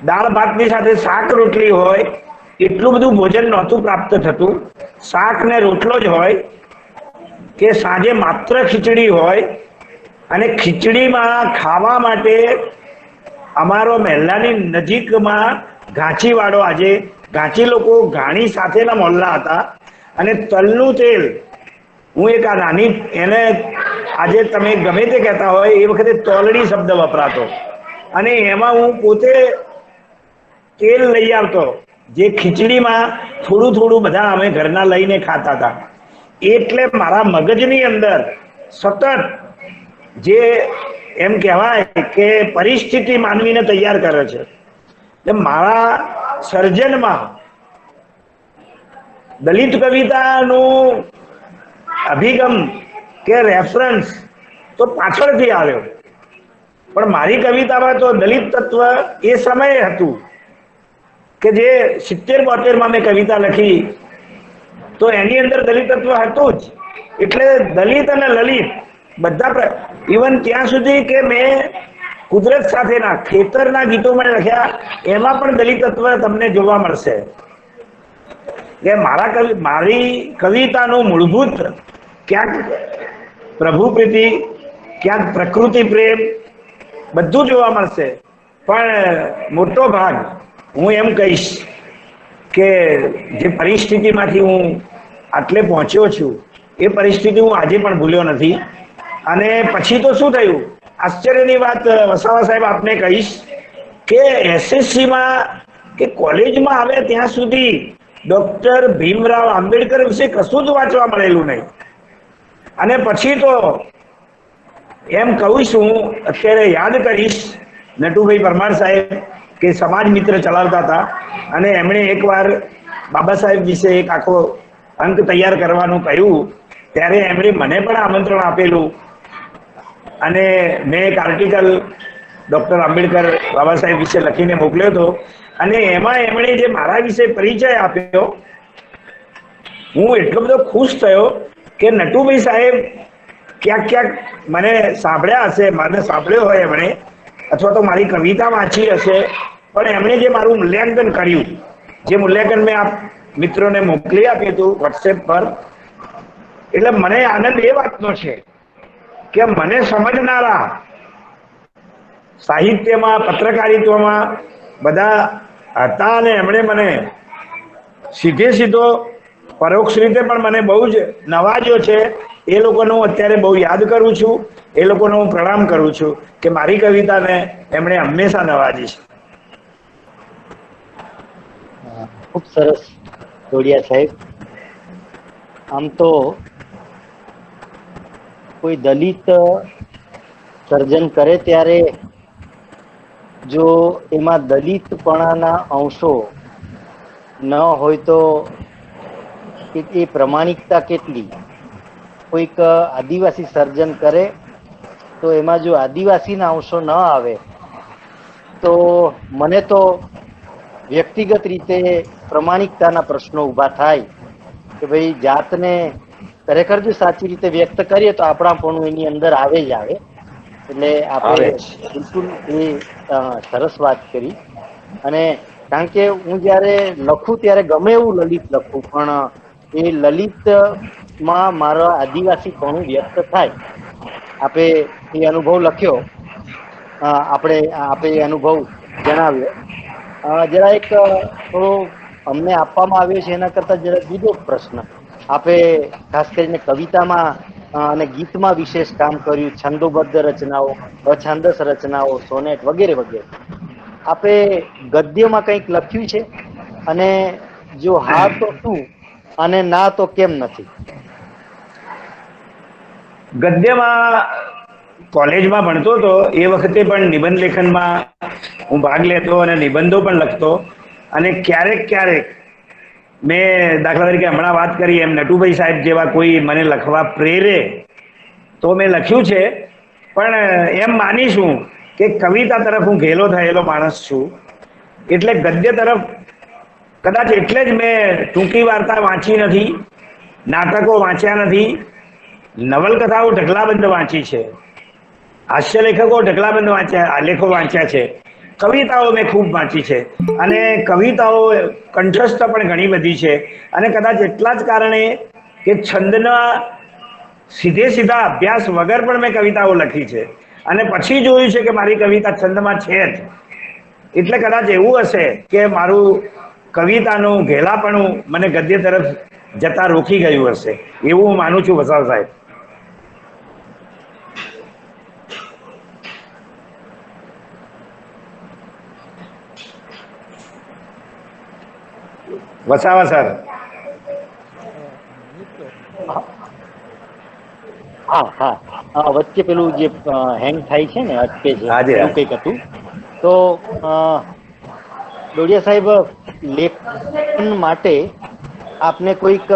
દાળ ભાતની સાથે શાક રોટલી હોય, એટલું બધું ભોજન નહોતું પ્રાપ્ત થતું. શાક ને રોટલો જ હોય, કે સાંજે માત્ર ખીચડી હોય. અને ખીચડીમાં ખાવા માટે અમારો મહેલાની નજીકમાં ઘાંચીવાડો, આજે ઘાંચી લોકો ઘાણી સાથેના મોહલ્લા હતા, અને તલનું તેલ, હું એક આ નાની, એને આજે તમે ગમે તે કહેતા હોય, એ વખતે તોલડી શબ્દ વપરાતો, અને એમાં હું પોતે તેલ લઈ આવતો, જે ખીચડીમાં થોડું થોડું બધા અમે ઘરના લઈને ખાતા હતા. એટલે મારા મગજની અંદર સતત જે એમ કહેવાય કે પરિસ્થિતિ માનવીને તૈયાર કરે છે, એટલે મારા સર્જનમાં દલિત કવિતાનું અભિગમ કે રેફરન્સ તો પાછળથી આવ્યો, પણ મારી કવિતામાં તો દલિત તત્વ એ સમયે હતું કે જે 70-72માં મેં કવિતા લખી, તો એની અંદર દલિત તત્વ હતું જ. એટલે દલિત અને લલિત બધા, ઇવન ત્યાં સુધી કે મેં કુદરત સાથેના ખેતરના ગીતો પણ લખ્યા, એમાં પણ દલિત તત્વ તમને જોવા મળશે. કે મારી કવિતાનું મૂળભૂત ક્યાંક પ્રભુ પ્રીતિ, ક્યાંક પ્રકૃતિ પ્રેમ, બધું જોવા મળશે. પણ મોટો ભાગ હું એમ કહીશ કે જે પરિસ્થિતિમાંથી હું આટલે પહોંચ્યો છું, એ પરિસ્થિતિ હું આજે પણ ભૂલ્યો નથી. અને પછી તો શું થયું, આશ્ચર્યની વાત વસાવા સાહેબ આપને કહીશ કે SSCમાં કે કોલેજમાં આવે ત્યાં સુધી ડોક્ટર ભીમરાવ આંબેડકર વિશે કશું જ વાંચવા મળેલું નહીં. અને પછી તો એમ કહું છું, અત્યારે યાદ કરીશ, નટુભાઈ પરમાર સાહેબ કે સમાજ મિત્ર ચલાવતા હતા, અને એમણે એકવાર બાબા સાહેબ વિશે એક આખો અંક તૈયાર કરવાનું કહ્યું, ત્યારે એમણે મને પણ આમંત્રણ આપેલું, અને મેં એક આર્ટિકલ ડૉક્ટર આંબેડકર બાબા સાહેબ વિશે લખીને મોકલ્યો હતો. અને એમાં એમણે જે મારા વિશે પરિચય આપ્યો, હું એટલો બધો ખુશ થયો કે નટુભાઈ સાહેબ ક્યાંક ક્યાંક મને સાંભળ્યા હશે, મને સાંભળ્યો હોય એમણે, અથવા તો મારી કવિતા વાંચી હશે, પણ એમણે જે મારું મૂલ્યાંકન કર્યું, જે મૂલ્યાંકન મેં આપ મિત્રોને મોકલી આપ્યું હતું વોટ્સએપ પર, એટલે મને આનંદ એ વાતનો છે કે મને સમજનારા સાહિત્યમાં, પત્રકારિત્વમાં બધા હતા અને એમણે મને સીધો પરોક્ષ રીતે પણ મને બહુ જ નવાજ્યો છે. એ લોકોને હું અત્યારે બહુ યાદ કરું છું, એ લોકોને હું પ્રણામ કરું છું કે મારી કવિતાને એમણે હંમેશા નવાજી છે. ખૂબ સરસ જોડિયા સાહેબ. આમ તો કોઈ દલિત સર્જન કરે ત્યારે જો એમાં દલિતપણાના અંશો ન હોય તો એ પ્રમાણિકતા કેટલી. કોઈક આદિવાસી સર્જન કરે તો એમાં જો આદિવાસીના અંશો ન આવે તો મને તો વ્યક્તિગત રીતે પ્રમાણિકતાના પ્રશ્નો ઊભા થાય કે ભાઈ જાતને ખરેખર જો સાચી રીતે વ્યક્ત કરીએ તો આપણાપણું એની અંદર આવે જ આવે. એટલે આપણે આવે બિલકુલ એ સરસ વાત કરી. અને કારણ કે હું જયારે લખું ત્યારે ગમે એવું લલિત લખું, પણ એ લલિતમાં મારા આદિવાસીપણું વ્યક્ત થાય. આપે એ અનુભવ લખ્યો, આપે એ અનુભવ જણાવ્યો. જરા એક થોડો અમને આપવામાં આવ્યો છે એના કરતા જરા જુદો પ્રશ્ન. આપે ખાસ કરીને કવિતામાં અને ગીતમાં વિશેષ કામ કર્યું, છંદોબદ્ધ રચનાઓ, અછાંદસ રચનાઓ, સોનેટ વગેરે વગેરે. આપે ગદ્યમાં કંઈક લખ્યું છે? અને જો હા તો શું, અને ના તો કેમ નથી? ગદ્યમાં કોલેજમાં ભણતો હતો એ વખતે પણ નિબંધ લેખનમાં હું ભાગ લેતો અને નિબંધો પણ લખતો. અને ક્યારેક મેં દાખલા તરીકે હમણાં વાત કરી એમ નટુભાઈ સાહેબ જેવા કોઈ મને લખવા પ્રેરે તો મેં લખ્યું છે. પણ એમ માનીશું કે કવિતા તરફ હું ઘેલો થયેલો માણસ છું, એટલે ગદ્ય તરફ કદાચ એટલે જ મેં ટૂંકી વાર્તા વાંચી નથી, નાટકો વાંચ્યા નથી, નવલકથાઓ ઢગલાબંધ વાંચી છે, હાસ્ય લેખકો ઢગલાબંધ લેખો વાંચ્યા છે, કવિતાઓ મેં ખૂબ વાંચી છે. અને કવિતાઓ કંઠસ્થ પણ ઘણી બધી છે. અને કદાચ એટલા જ કારણે કે છંદના સીધા અભ્યાસ વગર પણ મેં કવિતાઓ લખી છે. અને પછી જોયું છે કે મારી કવિતા છંદમાં છે જ. એટલે કદાચ એવું હશે કે મારું કવિતાનું ઘેલાપણું મને ગદ્ય તરફ જતા રોકી ગયું હશે, એવું હું માનું છું વસાવ સાહેબ. વસાવા સર. હા, વચ્ચે પેલું જે હેંગ થાય છે ને, અટકે છે, હાજી એવું કંઈક હતું. તો ડોડિયા સાહેબ, લેખન માટે આપને કોઈક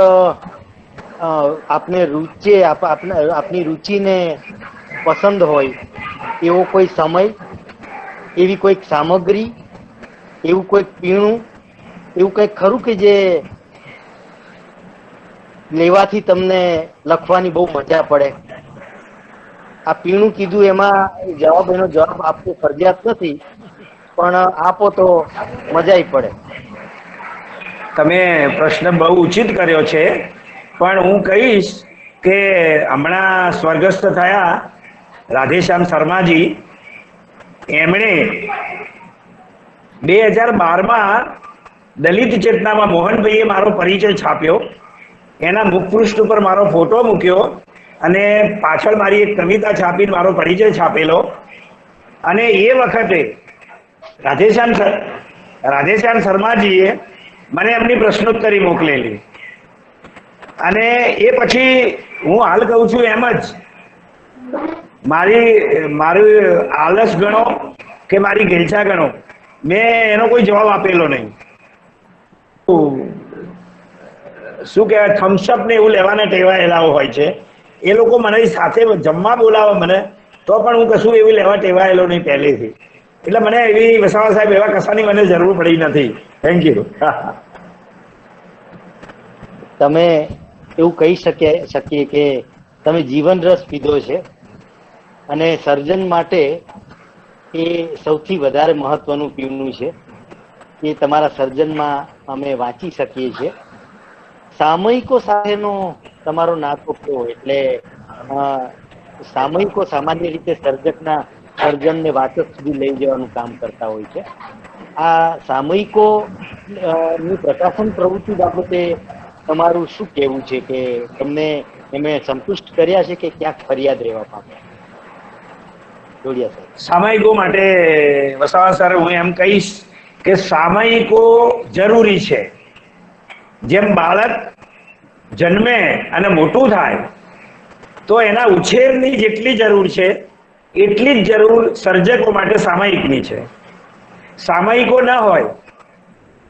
આપને આપની રુચિને પસંદ હોય એવો કોઈ સમય, એવી કોઈક સામગ્રી, એવું કોઈક પીણું, એવું કંઈક ખરું કે જે લેવાથી તમને લખવાની બહુ મજા પડે? આ પીણું કીધું એમાં એનો જવાબ આપવો ફરજિયાત નથી, પણ આપો તો મજાય પડે. તમે પ્રશ્ન બહુ ઉચિત કર્યો છે, પણ હું કહીશ કે હમણાં સ્વર્ગસ્થ થયા રાધેશ્યામ શર્માજી, એમણે 2012માં દલિત ચેતનામાં મોહનભાઈએ મારો પરિચય છાપ્યો, એના મુખપૃષ્ઠ ઉપર મારો ફોટો મૂક્યો અને પાછળ મારી એક કવિતા છાપીને મારો પરિચય છાપેલો. અને એ વખતે રાધેશ્યામ શર્માજીએ મને એમની પ્રશ્નોત્તરી મોકલેલી. અને એ પછી હું હાલ કહું છું એમ જ મારી આલસ ગણો કે મારી ઘેલછા ગણો, મેં એનો કોઈ જવાબ આપેલો નહીં. શું કહેવાય, થમ્સઅપ ને એવું લેવાના ટેવાયેલા હોય છે. એ લોકો મને સાથે જમવા બોલાવે મને, તો પણ હું કશું એવી લેવા ટેવાયેલો નહીં પહેલેથી. એટલે મને એવી વસાવા સાહેબ એવા કશાની મને જરૂર પડી નથી. Thank you. તમે એવું કહી શકીએ કે તમે જીવન રસ પીધો છે, અને સર્જન માટે એ સૌથી વધારે મહત્વનું પીણું છે. એ તમારા સર્જનમાં અમે વાંચી શકીએ છીએ. સામયિકો સાથેનો તમારો નાતો કેવો? એટલે સામયિકો સામાન્ય રીતે સર્જકના સર્જનને વાચક સુધી લઈ જવાનું કામ કરતા હોય છે. આ સામયિકો ની પ્રકાશન પ્રવૃત્તિ બાબતે તમારું શું કહેવું છે, કે તમને એમને સંતુષ્ટ કર્યા છે કે ક્યાંક ફરિયાદ રહેવા પામ્યા? જોડિયા સાહેબ. સામયિકો માટે વસાવા સર હું એમ કહીશ કે સામયિકો જરૂરી છે. જેમ બાળક જન્મે અને મોટું થાય તો એના ઉછેરની જેટલી જરૂર છે એટલી જ જરૂર સર્જકો માટે સામયિકની છે. સામયિકો ન હોય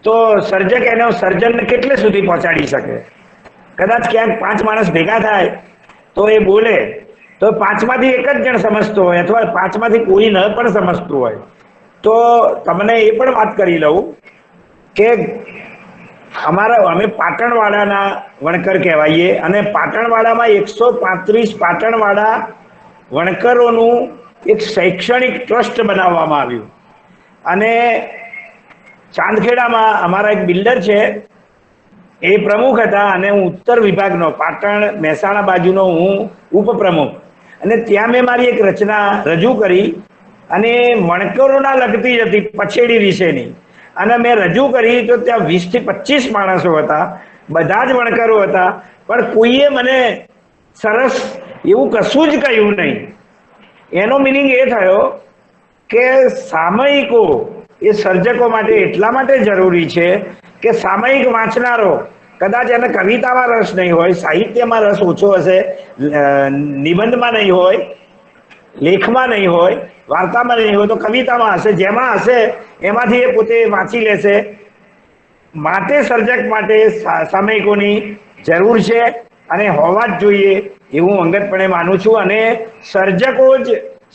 તો સર્જક એનો સર્જન કેટલે સુધી પહોંચાડી શકે? કદાચ ક્યાંક 5 માણસ ભેગા થાય તો એ બોલે તો 5માંથી એક જ જણ સમજતો હોય અથવા 5માંથી કોઈ ન પણ સમજતું હોય. તો તમને એ પણ વાત કરી લઉં કે અમે પાટણવાડાના વણકર કહેવાઈએ અને પાટણવાડામાં 135 પાટણવાડા વણકરોનું એક શૈક્ષણિક ટ્રસ્ટ બનાવવામાં આવ્યું અને ચાંદખેડામાં અમારા એક બિલ્ડર છે, એ પ્રમુખ હતા અને હું ઉત્તર વિભાગનો પાટણ મહેસાણા બાજુનો હું ઉપપ્રમુખ, અને ત્યાં મેં મારી એક રચના રજૂ કરી અને વણકરોના લગતી હતી, પછેડી વિશેની, અને મેં રજૂ કરી તો ત્યાં 20 થી 25 માણસો હતા, બધા જ વણકરો હતા, પણ કોઈએ મને સરસ એવું કશું જ કહ્યું નહીં. એનો મિનિંગ એ થયો કે સામયિકો એ સર્જકો માટે એટલા માટે જરૂરી છે કે સામયિક વાંચનારો કદાચ એને કવિતામાં રસ નહીં હોય, સાહિત્યમાં રસ ઓછો હશે, નિબંધમાં નહીં હોય, લેખમાં નહીં હોય, વાર્તામાં નહીં હોય, તો કવિતામાં હશે, જેમાં હશે એમાંથી એ પોતે વાંચી લેશે. માટે સર્જક માટે સામયિકોની જરૂર છે અને હોવા જ જોઈએ એવું અંગતપણે માનું છું. અને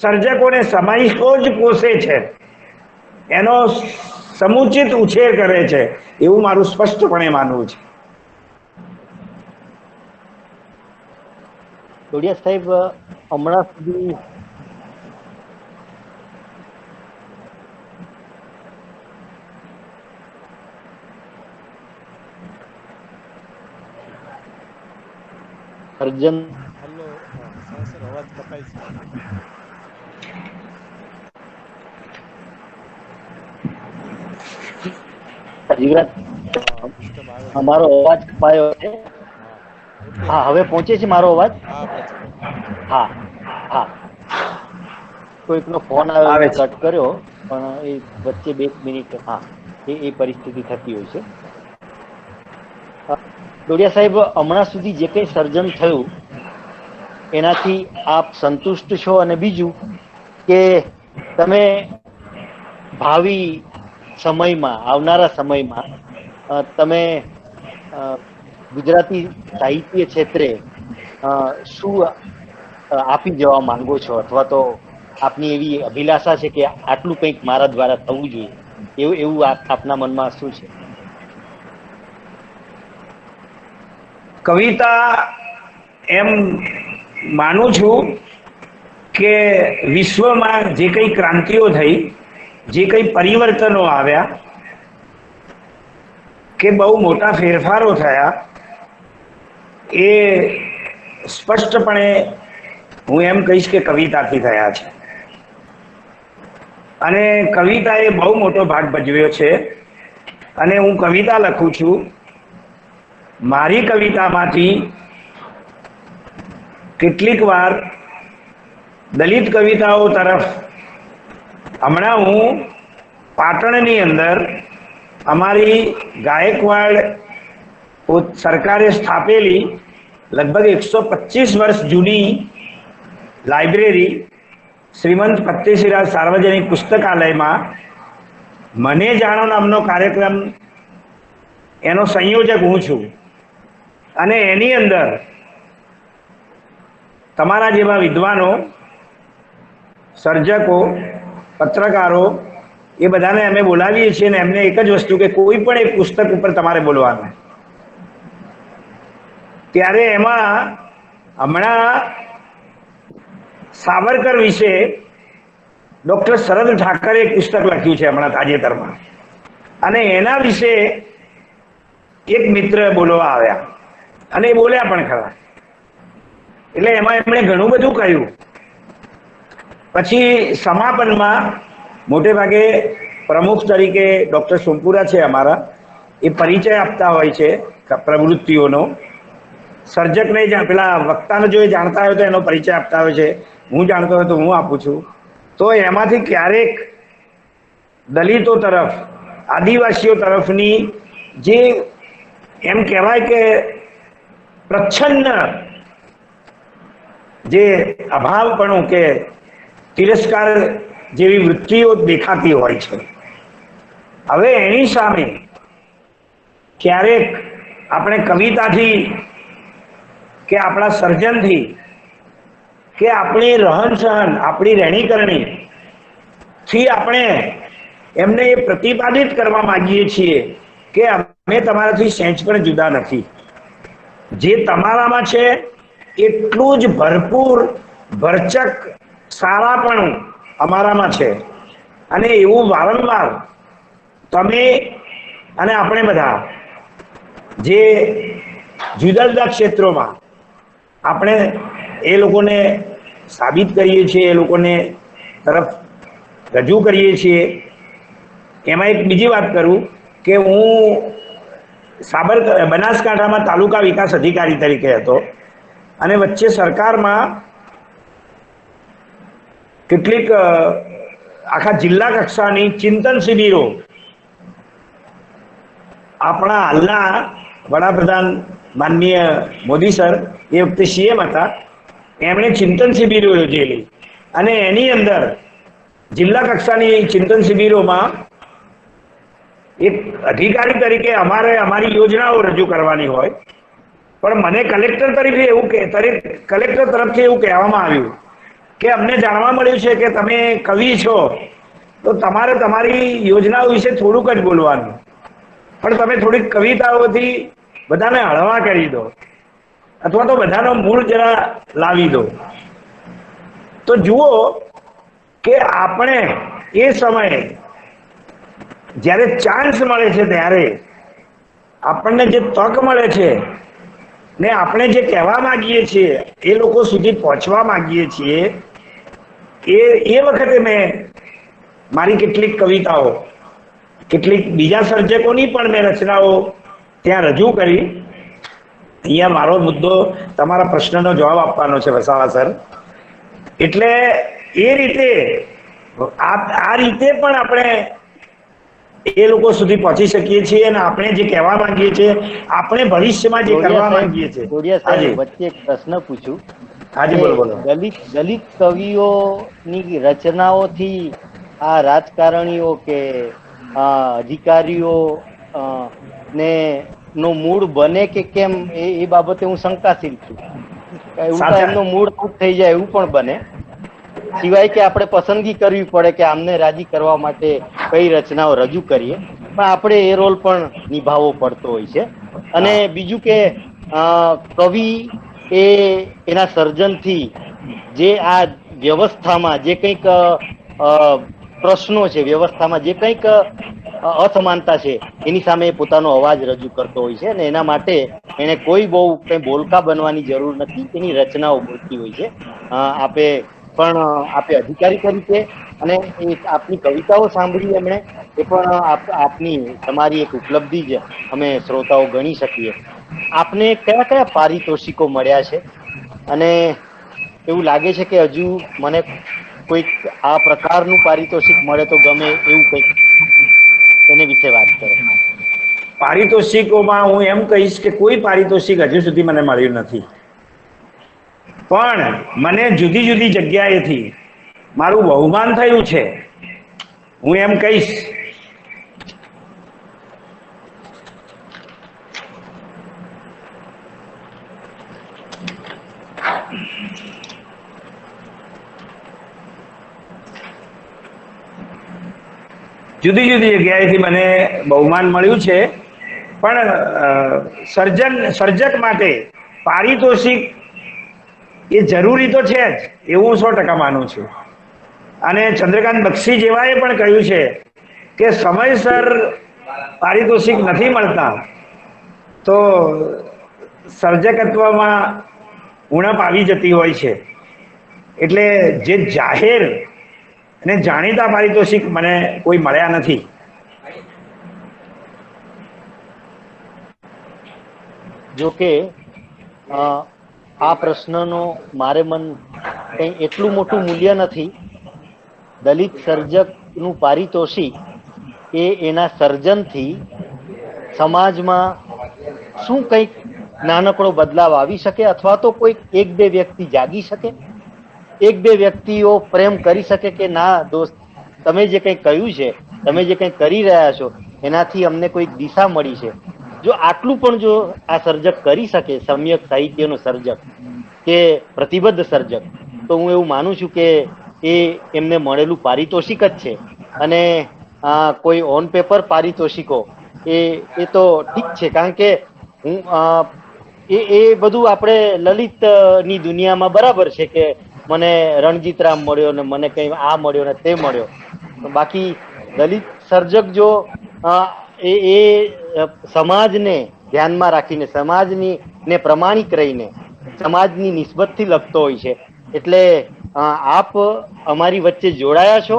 સર્જકોને સામયિકો જ પોષે છે, એનો સમુચિત ઉછેર કરે છે એવું મારું સ્પષ્ટપણે માનવું છે. જોડિયા સાહેબ, હમણાં સુધી સર્જન હલો સર, અવાજ કપાય છે. જીવરાજ, ડિસ્ટર્બ આવે છે. અમારો અવાજ કપાયો છે. હા, ઓકે. હા, હવે પહોંચે છે મારો અવાજ? હા, પહોંચે. હા હા, કોઈકનો ફોન આવ્યો, આવે મેં છે. કટ કર્યો, પણ એ વચ્ચે 2 મિનિટ હા એ પરિસ્થિતિ થતી હોય છે. ડોડિયા સાહેબ, હમણાં સુધી જે કંઈ સર્જન થયું એનાથી આપ સંતુષ્ટ છો? અને બીજું કે તમે ભાવિ સમયમાં, આવનારા સમયમાં તમે ગુજરાતી સાહિત્ય ક્ષેત્રે શું આપી જવા માંગો છો, અથવા તો આપની એવી અભિલાષા છે કે આટલું કંઈક મારા દ્વારા થવું જોઈએ, એવું આપના મનમાં શું છે? કવિતા એમ માનું છું કે વિશ્વમાં જે કંઈ ક્રાંતિઓ થઈ, જે કંઈ પરિવર્તનો આવ્યા, કે બહુ મોટા ફેરફારો થયા, એ સ્પષ્ટપણે હું એમ કહીશ કે કવિતાથી થયા છે. અને કવિતાએ બહુ મોટો ભાગ ભજવ્યો છે. અને હું કવિતા લખું છું. મારી કવિતામાંથી કેટલીક વાર દલિત કવિતાઓ તરફ, હમણાં હું પાટણની અંદર અમારી ગાયકવાડ સરકારે સ્થાપેલી લગભગ 125 વર્ષ જૂની લાઇબ્રેરી શ્રીમંત ફતેશિરાજ સાર્વજનિક પુસ્તકાલયમાં મને જાણો નામનો કાર્યક્રમ, એનો સંયોજક હું છું. અને એની અંદર તમારા જેવા વિદ્વાનો, સર્જકો, પત્રકારો એ બધાને અમે બોલાવીએ છીએ અને એમને એક જ વસ્તુ કે કોઈ પણ એક પુસ્તક ઉપર તમારે બોલવાનું. ત્યારે એમાં હમણાં સાવરકર વિશે ડૉક્ટર શરદ ઠાકરે એક પુસ્તક લખ્યું છે હમણાં તાજેતરમાં, અને એના વિશે એક મિત્ર બોલવા આવ્યા અને એ બોલ્યા પણ ખરા. એટલે એમાં એમણે ઘણું બધું કહ્યું. પછી સમાપનમાં મોટે ભાગે પ્રમુખ તરીકે ડૉક્ટર સોમપુરા છે અમારા, એ પરિચય આપતા હોય છે પ્રવૃત્તિઓનો. સર્જકને પેલા વક્તાનો જો એ જાણતા હોય તો એનો પરિચય આપતા હોય છે, હું જાણતો હોય તો હું આપું છું. તો એમાંથી ક્યારેક દલિતો તરફ, આદિવાસીઓ તરફની જે એમ કહેવાય કે પ્રચ્છન્ન જે અભાવપણું કે તિરસ્કાર જેવી વૃત્તિઓ દેખાતી હોય છે. હવે એની સામે ક્યારેક આપણે કવિતાથી કે આપણા સર્જનથી કે આપણી રહન સહન, આપણી રહેણીકરણી થી આપણે એમને એ પ્રતિપાદિત કરવા માંગીએ છીએ કે અમે તમારાથી સહેજ પણ જુદા નથી. જે તમારામાં છે એટલું જ ભરપૂર, ભરચક સારાપણું અમારામાં છે. અને એવું વારંવાર તમે અને આપણે બધા જે જુદા જુદા ક્ષેત્રોમાં આપણે એ લોકોને સાબિત કરીએ છીએ, એ લોકોને તરફ રજૂ કરીએ છીએ. એમાં એક બીજી વાત કરું કે હું બનાસકાંઠામાં તાલુકા વિકાસ અધિકારી તરીકે હતો અને વચ્ચે સરકારમાં કેટલીક આખા જિલ્લા કક્ષાની ચિંતન શિબિરો આપણા હાલના વડાપ્રધાન માનનીય મોદી સર એ વખતે સીએમ હતા, એમણે ચિંતન શિબિરો યોજેલી અને એની અંદર જિલ્લા કક્ષાની ચિંતન શિબિરોમાં એક અધિકારી તરીકે અમારે અમારી યોજનાઓ રજૂ કરવાની હોય, પણ મને કલેક્ટર તરફથી એવું કહેવામાં આવ્યું કે અમને જાણવા મળ્યું છે કે તમે કવિ છો તો તમારે તમારી યોજનાઓ વિશે થોડુંક જ બોલવાનું, પણ તમે થોડીક કવિતાઓથી બધાને હળવા કરી દો અથવા તો બધાનો મૂળ જરા લાવી દો. તો જુઓ કે આપણે એ સમયે જ્યારે ચાન્સ મળે છે ત્યારે આપણને જે તક મળે છે ને આપણે જે કહેવા માંગીએ છીએ, એ લોકો સુધી પહોંચવા માંગીએ છીએ, એ વખતે મેં મારી કેટલીક કવિતાઓ, કેટલીક બીજા સર્જકોની પણ મેં રચનાઓ ત્યાં રજૂ કરી. અહીંયા મારો મુદ્દો તમારા પ્રશ્નનો જવાબ આપવાનો છે વસાવા સર. એટલે એ રીતે આ રીતે પણ આપણે એ લોકો સુધી પહોંચી શકીએ છીએ અને આપણે જે કહેવા માંગીએ છીએ, આપણે ભવિષ્યમાં જે કરવા માંગીએ છીએ. વચ્ચે એક પ્રશ્ન પૂછું. હાજી બોલો બોલો. દલિત કવિઓની રચનાઓથી આ રાજકારણીઓ કે અધિકારીઓ ને નો મૂળ બને કે કેમ એ બાબતે હું શંકાશીલ છું. ઉલટા એમનો મૂળ આઉટ થઈ જાય એવું પણ બને, સિવાય કે આપણે પસંદગી કરવી પડે કે આમને રાજી કરવા માટે કઈ રચનાઓ રજૂ કરીએ, પણ આપણે એ રોલ પણ નિભાવવો પડતો હોય છે. અને બીજું કે કવિ એ એના સર્જનથી જે આ વ્યવસ્થામાં જે કંઈક પ્રશ્નો છે, વ્યવસ્થામાં જે કંઈક અસમાનતા છે, એની સામે પોતાનો અવાજ રજૂ કરતો હોય છે અને એના માટે એને કોઈ બહુ કઈ બોલકા બનવાની જરૂર નથી, એની રચનાઓ બોલતી હોય છે. આપે અધિકારી તરીકે અને આપની કવિતાઓ સાંભળી એમણે, એ પણ તમારી એક ઉપલબ્ધિ જ અમે શ્રોતાઓ ગણી શકીએ. આપને કયા કયા પારિતોષિકો મળ્યા છે અને એવું લાગે છે કે હજુ મને કોઈક આ પ્રકારનું પારિતોષિક મળે તો ગમે એવું કંઈક એને વિશે વાત કરો. પારિતોષિકોમાં હું એમ કહીશ કે કોઈ પારિતોષિક હજુ સુધી મને મળ્યું નથી, પણ મને જુદી જુદી જગ્યાએથી મારું બહુમાન થયું છે. હું એમ કહીશ જુદી જુદી જગ્યાએથી મને બહુમાન મળ્યું છે, પણ સર્જક માટે પારિતોષિક એ જરૂરી તો છે જ, એવું 100% માનું છું. અને ચંદ્રકાંત બક્ષી જેવાએ પણ કહ્યું છે કે સમયસર પારિતોષિક નથી મળતા તો સર્જકત્વમાં ઉણપ આવી જતી હોય છે. એટલે જે જાહેર અને જાણીતા પારિતોષિક મને કોઈ મળ્યા નથી. જો કે આ પ્રશ્નનો મારે મન કંઈ એટલું મોટું મૂલ્ય નથી. દલિત સર્જકનું પારિતોષિક એ એના સર્જનથી સમાજમાં શું કંઈક નાનકડો બદલાવ આવી શકે, અથવા તો કોઈ એક બે વ્યક્તિ જાગી શકે, એક બે વ્યક્તિઓ પ્રેમ કરી શકે કે ના દોસ્ત, તમે જે કંઈ કહ્યું છે, તમે જે કંઈ કરી રહ્યા છો એનાથી અમને કોઈક દિશા મળી છે. જો આટલું પણ જો આ સર્જક કરી શકે, સમ્યક સાહિત્યનો સર્જક કે પ્રતિબદ્ધ સર્જક, તો હું એવું માનું છું કે એ એમને મળેલું પારિતોષિક જ છે. અને કોઈ ઓન પેપર પારિતોષિકો એ તો ઠીક છે, કારણ કે હું એ બધું આપણે લલિત ની દુનિયામાં બરાબર છે કે મને રણજીતરામ મળ્યો ને મને કંઈ આ મળ્યો ને તે મળ્યો. બાકી દલિત સર્જક જો એ સમાજને ધ્યાનમાં રાખીને, સમાજની ને પ્રમાણિક રહીને સમાજની નિસ્બતથી લખતો હોય છે. એટલે આપ અમારી વચ્ચે જોડાયા છો,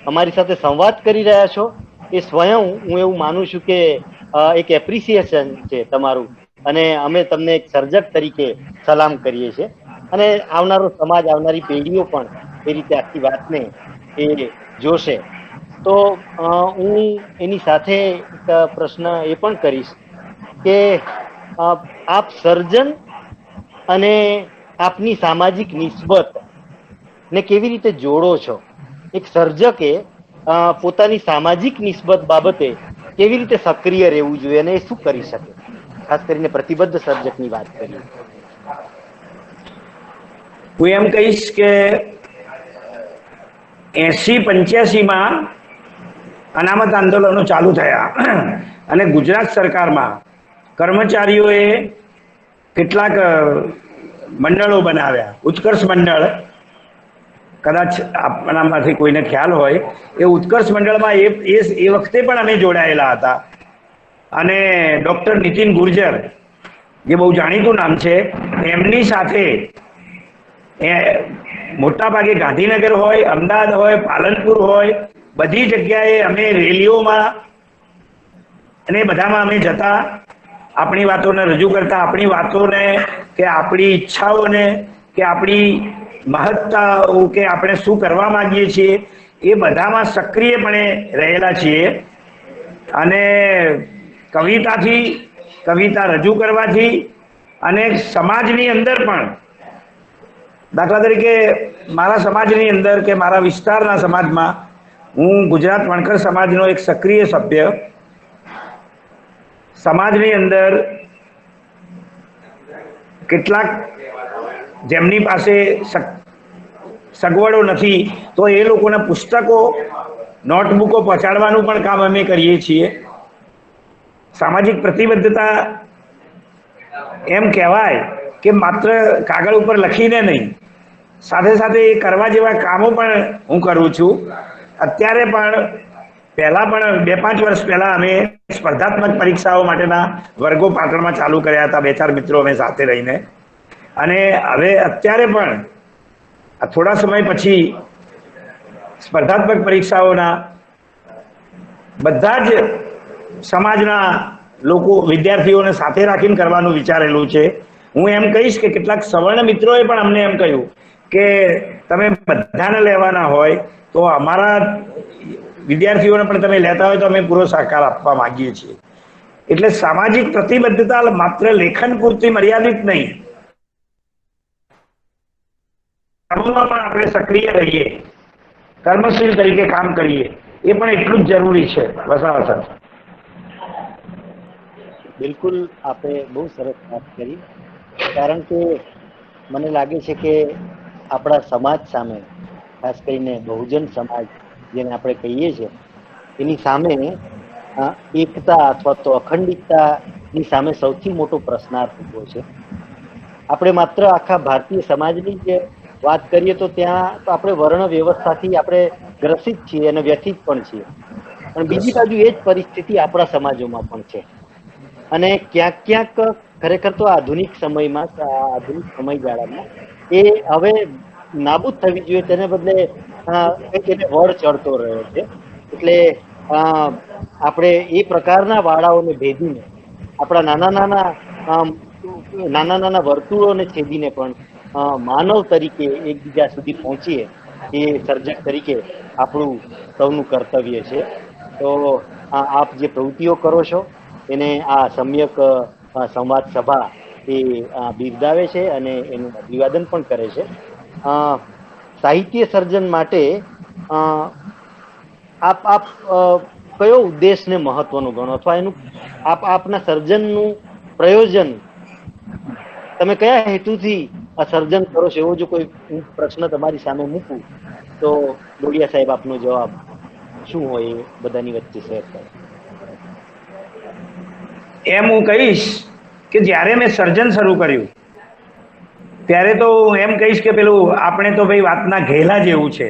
અમારી સાથે સંવાદ કરી રહ્યા છો, એ સ્વયં હું એવું માનું છું કે એક એપ્રિસિએશન છે તમારું. અને અમે તમને એક સર્જક તરીકે સલામ કરીએ છીએ. અને આવનારો સમાજ, આવનારી પેઢીઓ પણ એ રીતે આખી વાતને એ જોશે. તો હું એની સાથે એક પ્રશ્ન એ પણ કરીશ કે આપ સર્જન અને આપની સામાજિક નિસ્બત ને કેવી રીતે જોડો છો? એક સર્જકે પોતાની સામાજિક નિસ્બત બાબતે કેવી રીતે સક્રિય રહેવું જોઈએ અને એ શું કરી શકે? ખાસ કરીને પ્રતિબદ્ધ સર્જકની વાત કરીએ. હું એમ કહીશ કે 80-85માં અનામત આંદોલનો ચાલુ થયા અને ગુજરાત સરકારમાં કર્મચારીઓએ કેટલાક મંડળો બનાવ્યા. ઉત્કર્ષ મંડળ, કદાચ આપણામાંથી કોઈને ખ્યાલ હોય, એ ઉત્કર્ષ મંડળમાં એ વખતે પણ અમે જોડાયેલા હતા. અને ડૉક્ટર નીતિન ગુર્જર, જે બહુ જાણીતું નામ છે, એમની સાથે મોટા ભાગે ગાંધીનગર હોય, અમદાવાદ હોય, પાલનપુર હોય, બધી જગ્યાએ અમે રેલીઓમાં અને બધામાં અમે જતા, આપણી વાતોને રજૂ કરતા, આપણી વાતોને કે આપણી ઈચ્છાઓને કે આપણી મહત્તાઓ કે આપણે શું કરવા માંગીએ છીએ એ બધામાં સક્રિયપણે રહેલા છીએ. અને કવિતા રજૂ કરવાથી અને સમાજની અંદર પણ, દાખલા તરીકે મારા સમાજની અંદર કે મારા વિસ્તારના સમાજમાં હું ગુજરાત વણકર સમાજનો એક સક્રિય સભ્ય, સમાજની અંદર કેટલાક જેમની પાસે સગવડો નથી તો એ લોકોના પુસ્તકો, નોટબુકો પહોંચાડવાનું પણ કામ અમે કરીએ છીએ. સામાજિક પ્રતિબદ્ધતા એમ કહેવાય કે માત્ર કાગળ ઉપર લખીને નહીં, સાથે સાથે એ કરવા જેવા કામો પણ હું કરું છું. અત્યારે પણ, પહેલાં પણ 2-5 વર્ષ પહેલાં અમે સ્પર્ધાત્મક પરીક્ષાઓ માટેના વર્ગો પાટણમાં ચાલુ કર્યા હતા, 2-4 મિત્રો અમે સાથે રહીને. અને હવે અત્યારે પણ થોડા સમય પછી સ્પર્ધાત્મક પરીક્ષાઓના બધા જ સમાજના લોકો, વિદ્યાર્થીઓને સાથે રાખીને કરવાનું વિચારેલું છે. હું એમ કહીશ કે કેટલાક સવર્ણ મિત્રોએ પણ અમને એમ કહ્યું કે તમે બધાને લેવાના હોય તો અમારા વિદ્યાર્થીઓને પણ તમે લેતા હોય તો અમે પૂરો સહકાર આપવા માંગીએ છીએ. એટલે સામાજિક પ્રતિબદ્ધતા માત્ર લેખન પૂરતી મર્યાદિત નહીં, કામોમાં પણ આપણે સક્રિય રહીએ, કર્મશીલ તરીકે કામ કરીએ, એ પણ એટલું જ જરૂરી છે. વસાવા સર, બિલકુલ, આપણે બહુ સરસ વાત કરી. કારણ કે મને લાગે છે કે આપણા સમાજ સામે, ખાસ કરીને બહુજન સમાજ જેને આપણે કહીએ છીએ, એની સામે એકતા અથવા તો અખંડિતતાની સામે સૌથી મોટો પ્રશ્નાર્થ ઉભો છે. આપણે માત્ર આખા ભારતીય સમાજની જે વાત કરીએ તો ત્યાં તો આપણે વર્ણ વ્યવસ્થાથી આપણે ગ્રસિત છીએ અને વ્યથિત પણ છીએ. પણ બીજી બાજુ એ જ પરિસ્થિતિ આપણા સમાજોમાં પણ છે. અને ક્યાંક ક્યાંક ખરેખર તો આધુનિક સમયમાં આધુનિક સમયગાળામાં એ હવે નાબૂદ થવી જોઈએ, તેને બદલે કંઈક એને વળ ચડતો રહ્યો છે. એટલે આપણે એ પ્રકારના વાળાઓને ભેદીને આપણા નાના નાના વર્તુળોને છેદીને પણ માનવ તરીકે એકબીજા સુધી પહોંચીએ એ સર્જક તરીકે આપણું સૌનું કર્તવ્ય છે. તો આપ જે પ્રવૃત્તિઓ કરો છો એને આ સમ્યક સંવાદ સભા એ બિરદાવે છે અને એનું અભિવાદન પણ કરે છે. સાહિત્ય સર્જન માટે આપ કયો ઉદ્દેશને મહત્વનો ગણો, અથવા એનું આપના સર્જનનું પ્રયોજન, તમે કયા હેતુથી આ સર્જન કરો છો, એવો જો કોઈ પ્રશ્ન તમારી સામે મૂકું તો ડોડિયા સાહેબ આપનો જવાબ શું હોય એ બધાની વચ્ચે શેર કરો. એમ હું કહીશ કે જ્યારે મેં સર્જન શરૂ કર્યું ત્યારે તો એમ કહીશ કે પેલું આપણે તો ભાઈ વાતના ઘેલા જેવું છે,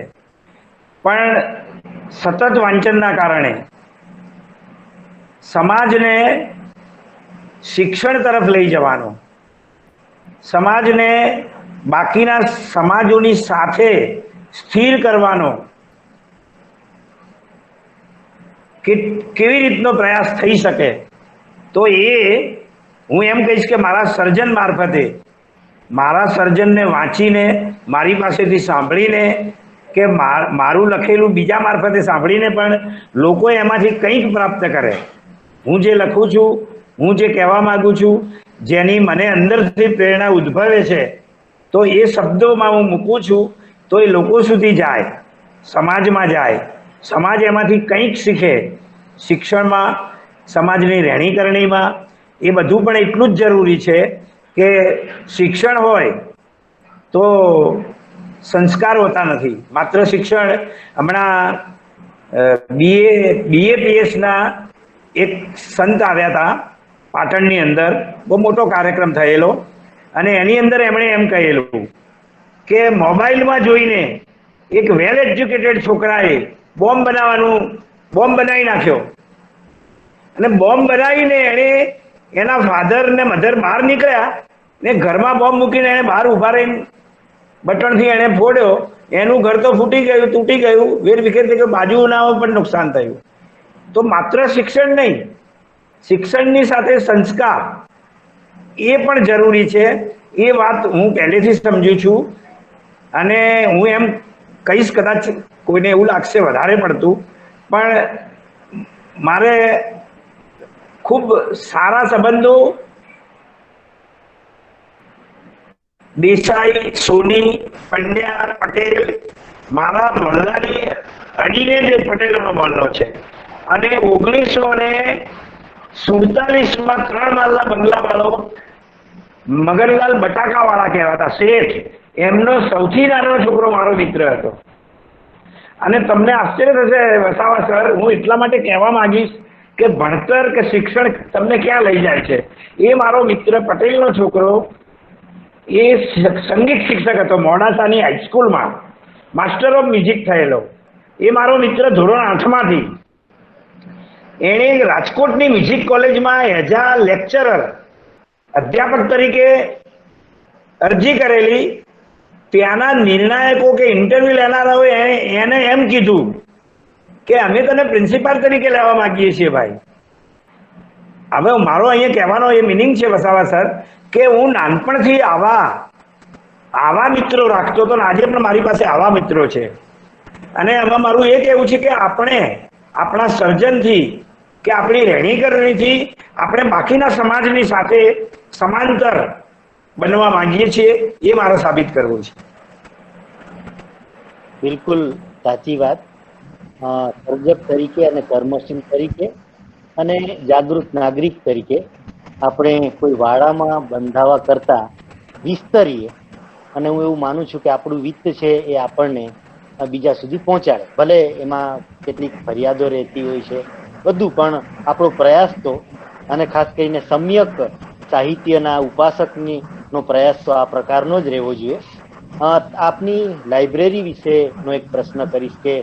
પણ સતત વાંચનના કારણે સમાજને શિક્ષણ તરફ લઈ જવાનો, સમાજને બાકીના સમાજોની સાથે સ્થિર કરવાનો કેવી રીતનો પ્રયાસ થઈ શકે, તો એ હું એમ કહીશ કે મારા સર્જન મારફતે, મારા સર્જનને વાંચીને, મારી પાસેથી સાંભળીને કે મારું લખેલું બીજા મારફતે સાંભળીને પણ લોકો એમાંથી કંઈક પ્રાપ્ત કરે. હું જે લખું છું, હું જે કહેવા માંગુ છું, જેની મને અંદરથી પ્રેરણા ઉદ્ભવે છે, તો એ શબ્દોમાં હું મૂકું છું તો એ લોકો સુધી જાય, સમાજમાં જાય, સમાજ એમાંથી કંઈક શીખે. શિક્ષણમાં, સમાજની રહેણીકરણીમાં એ બધું પણ એટલું જ જરૂરી છે કે શિક્ષણ હોય તો સંસ્કાર હોતા નથી. માત્ર શિક્ષણ, હમણાં BAPSના એક સંત આવ્યા હતા પાટણની અંદર, બહુ મોટો કાર્યક્રમ થયેલો, અને એની અંદર એમણે એમ કહેલું કે મોબાઈલમાં જોઈને એક વેલ એજ્યુકેટેડ છોકરાએ બોમ્બ બનાવી નાખ્યો, અને બોમ્બ બનાવીને એણે એના ફાધર ને મધર બહાર નીકળ્યા ને ઘરમાં બોમ્બ મૂકીને એને બહાર ઊભા રહીને બટનથી એણે ફોડ્યો, એનું ઘર તો ફૂટી ગયું, તૂટી ગયું, વેર વિખેર થઈ ગયું, બાજુના પણ નુકસાન થયું. તો માત્ર શિક્ષણ નહીં, શિક્ષણની સાથે સંસ્કાર એ પણ જરૂરી છે. એ વાત હું પહેલેથી સમજુ છું, અને હું એમ કહીશ, કદાચ કોઈને એવું લાગશે વધારે પડતું, પણ મારે ખૂબ સારા સંબંધો દેસાઈ, સોની, પંડ્યા, પટેલ, મારા મહલ્લાની અડીને જે પટેલોનો મહલ્લો છે, અને 1947માં 3 માળના બંગલાવાળો મગનલાલ બટાકાવાળા કહેવાતા શેઠ, એમનો સૌથી નાનો છોકરો મારો મિત્ર હતો. અને તમને આશ્ચર્ય થશે વસાવા સર, હું એટલા માટે કહેવા માંગીશ કે ભણતર કે શિક્ષણ તમને ક્યાં લઈ જાય છે. એ મારો મિત્ર પટેલનો છોકરો એ સંગીત શિક્ષક હતો મોડાસાની હાઈસ્કૂલમાં, માસ્ટર ઓફ મ્યુઝિક થયેલો. એ મારો મિત્ર ધોરણ 8માંથી, એણે રાજકોટની મ્યુઝિક કોલેજમાં એઝ અ લેક્ચરર, અધ્યાપક તરીકે અરજી કરેલી. ત્યાંના નિર્ણાયકો કે ઇન્ટરવ્યુ લેનારાઓએ એને એમ કીધું કે અમે તને પ્રિન્સિપાલ તરીકે લેવા માંગીએ છીએ ભાઈ. હવે મારો અહીંયા કહેવાનો એ મિનિંગ છે વસાવા સર, કે હું નાનપણથી આવા મિત્રો રાખતો હતો, ને આજે પણ મારી પાસે આવા મિત્રો છે. અને એમાં મારું એ કહેવું છે કે આપણે આપણા સર્જનથી કે આપણી રહેણીકરણીથી આપણે બાકીના સમાજની સાથે સમાંતર બનવા માંગીએ છીએ, એ મારે સાબિત કરવું છે. બિલકુલ સાચી વાત. સર્જક તરીકે અને કર્મશીલ તરીકે અને જાગૃત નાગરિક તરીકે આપણે કોઈ વાડામાં બંધાવા કરતા વિસ્તરીએ, અને હું એવું માનું છું કે આપણું વિત્ત છે એ આપણને બીજા સુધી પહોંચાડે. ભલે એમાં કેટલીક ફરિયાદો રહેતી હોય છે, બધું, પણ આપણો પ્રયાસ તો, અને ખાસ કરીને સમ્યક સાહિત્યના ઉપાસકની નો પ્રયાસ તો આ પ્રકારનો જ રહેવો જોઈએ. આપની લાઇબ્રેરી વિશેનો એક પ્રશ્ન કરીશ કે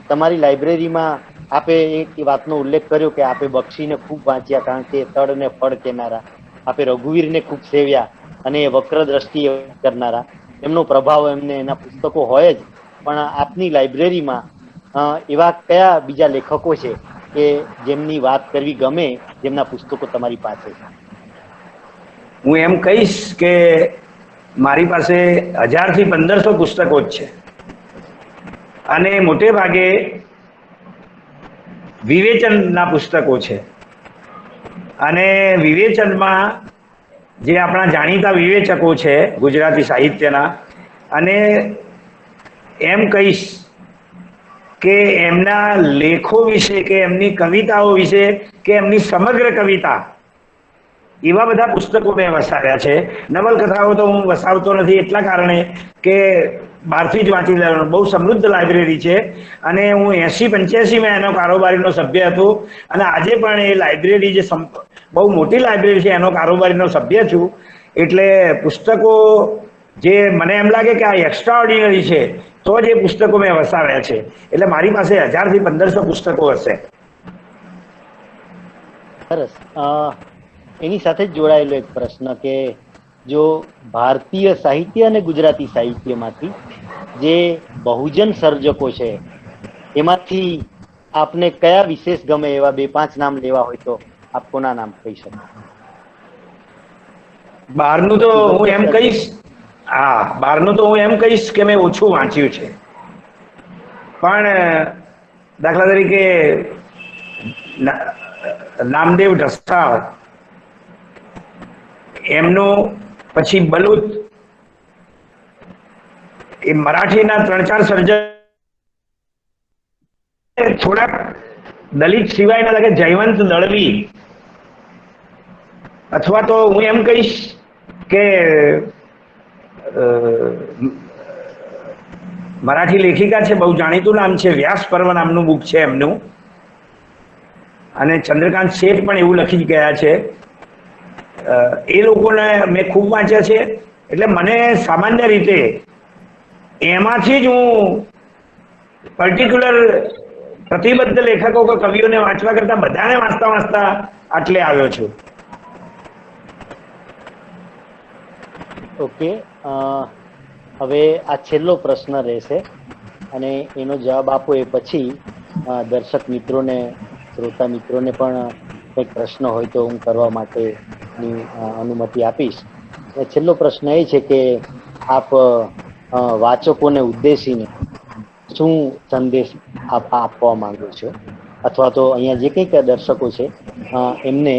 તમારી લાઇબ્રેરીમાં આપે એક વાતનો ઉલ્લેખ કર્યો કે આપે બક્ષીને ખૂબ વાંચ્યા, કારણ કે તળ ને ફળ કેનારા. આપે રઘુવીરને ખૂબ સેવ્યા અને એ વક્ર દ્રષ્ટિએ કરનારા, એમનો પ્રભાવ એમને એના પુસ્તકો હોય જ, પણ આપની લાઇબ્રેરીમાં એવા કયા બીજા લેખકો છે કે જેમની વાત કરવી ગમે, જેમના પુસ્તકો તમારી પાસે છે? હું એમ કહીશ કે મારી પાસે 1000 થી 1500 પુસ્તકો જ છે, અને મોટે ભાગે વિવેચનના પુસ્તકો છે. અને વિવેચનમાં જે આપણા જાણીતા વિવેચકો છે ગુજરાતી સાહિત્યના, અને એમ કહીશ કે એમના લેખો વિશે કે એમની કવિતાઓ વિશે કે એમની સમગ્ર કવિતા, એવા બધા પુસ્તકો મેં વસાવ્યા છે. નવલકથાઓ તો હું વસાવતો નથી એટલા કારણે કે બહારથી જ વાંચી લેવાનું. બહુ સમૃદ્ધ લાઇબ્રેરી છે, અને હું 80-85 એનો કારોબારીનો સભ્ય હતો, અને આજે પણ એ લાઇબ્રેરી જે બહુ મોટી લાઇબ્રેરી છે એનો કારોબારીનો સભ્ય છું. એટલે પુસ્તકો જે મને એમ લાગે કે આ એક્સ્ટ્રા ઓર્ડિનરી છે, તો જ એ પુસ્તકો મેં વસાવ્યા છે. એટલે મારી પાસે 1000 થી 1500 પુસ્તકો હશે. સરસ. એની સાથે જ જોડાયેલો એક પ્રશ્ન કે જો ભારતીય સાહિત્ય અને ગુજરાતી સાહિત્યમાંથી જે બહુજન સર્જકો છે એમાંથી આપને કયા વિશેષ ગમે, એવા 2-5 નામ લેવા હોય તો આપ કોના નામ કહી શકો? બહારનું તો હું એમ કહીશ, હા, બહારનું તો હું એમ કહીશ કે મેં ઓછું વાંચ્યું છે, પણ દાખલા તરીકે નામદેવ ઢસાળ, એમનું, પછી બલુત, એ મરાઠીના 3-4 સર્જક, થોડાક દલિત સિવાયના લાગે જયવંત દળવી, અથવા તો હું એમ કહીશ કે મરાઠી લેખિકા છે, બહુ જાણીતું નામ છે, વ્યાસ પર્વ નામનું બુક છે એમનું, અને ચંદ્રકાંત શેઠ પણ એવું લખી જ ગયા છે. એ લોકોને મેં ખૂબ વાંચ્યા છે. એટલે મને સામાન્ય રીતે એમાંથી જ હું પર્ટિક્યુલર પ્રતિબદ્ધ લેખકો કે કવિઓને વાંચવા કરતા બધાને વાંચતા વાંચતા આટલે આવ્યો છું. ઓકે. હવે આ છેલ્લો પ્રશ્ન રહેશે, અને એનો જવાબ આપો એ પછી દર્શક મિત્રોને, શ્રોતા મિત્રોને પણ કંઈક પ્રશ્ન હોય તો હું કરવા માટેની અનુમતિ આપીશ. છેલ્લો પ્રશ્ન એ છે કે આપ વાચકોને ઉદ્દેશીને શું સંદેશ આપવા માંગો છો, અથવા તો અહીંયા જે કંઈક દર્શકો છે એમને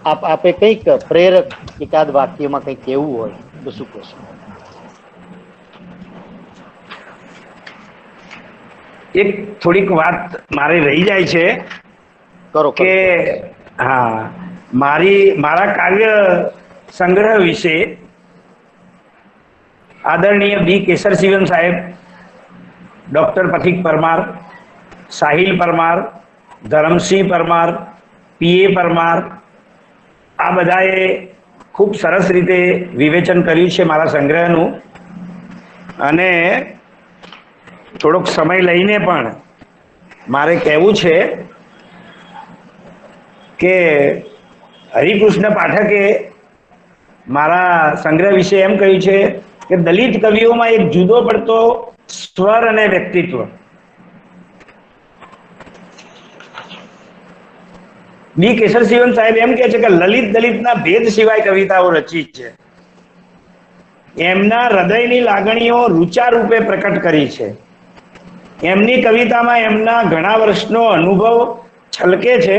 આપે કંઈક પ્રેરક એકાદ વાક્યમાં કંઈક કહેવું હોય તો શું કહેશો? એક થોડીક વાત મારે રહી જાય છે કે હા, મારા કાવ્ય સંગ્રહ વિશે આદરણીય બી કેસરસિંહ સાહેબ, ડૉક્ટર પથિક પરમાર, સાહિલ પરમાર, ધરમસિંહ પરમાર, પીએ પરમાર, આ બધાએ ખૂબ સરસ રીતે વિવેચન કર્યું છે મારા સંગ્રહનું. અને થોડોક સમય લઈને પણ મારે કહેવું છે કે હરિકૃષ્ણ પાઠકે મારા સંગ્રહ વિશે એમ કહ્યું છે કે દલિત કવિઓમાં એક જુદો પડતો સ્વર અને વ્યક્તિત્વ. બી કેસરસિંહ સાહેબ એમ કહે છે કે લલિત દલિતના ભેદ સિવાય કવિતાઓ રચી છે, એમના હૃદયની લાગણીઓ રૂચા રૂપે પ્રકટ કરી છે, એમની કવિતામાં એમના ઘણા વર્ષનો અનુભવ છલકે છે,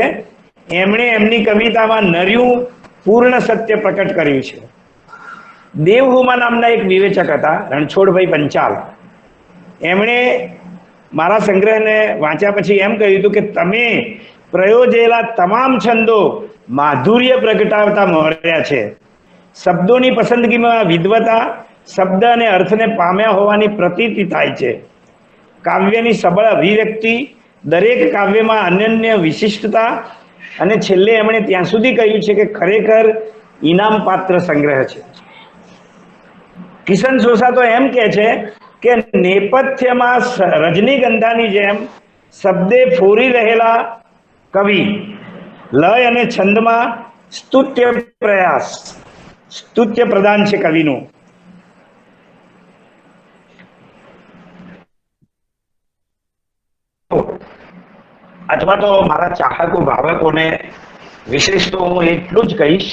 એમણે એમની કવિતામાં નર્યું પૂર્ણ સત્ય પ્રકટ કર્યું છે. દેવહુમા નામના એક વિવેચક હતા, રણછોડભાઈ પંચાલ, એમણે મારા સંગ્રહને વાંચ્યા પછી એમ કહ્યું હતું કે તમે પ્રયોજેલા તમામ છંદો માધુર્ય પ્રગટાવતા મળ્યા છે. શબ્દોની પસંદગીમાં વિદ્વતા, શબ્દ અને અર્થને પામ્યા હોવાની પ્રતીતિ થાય છે. કાવ્યની સબળ અભિવ્યક્તિ, દરેક કાવ્યમાં અનન્ય વિશિષ્ટતા, અને છેલ્લે એમણે ત્યાં સુધી કહ્યું છે કે ખરેખર ઇનામ પાત્ર સંગ્રહ છે. કિશન સોસા તો એમ કહે છે કે નેપથ્યમાં રજનીગંધાની જેમ શબ્દે ફોરી રહેલા કવિ, લય અને છંદમાં સ્તુત્ય પ્રયાસ, સ્તુત્ય પ્રદાન છે કવિનું. અથવા તો મારા ચાહકો ભાવકોને વિશેષ તો હું એટલું જ કહીશ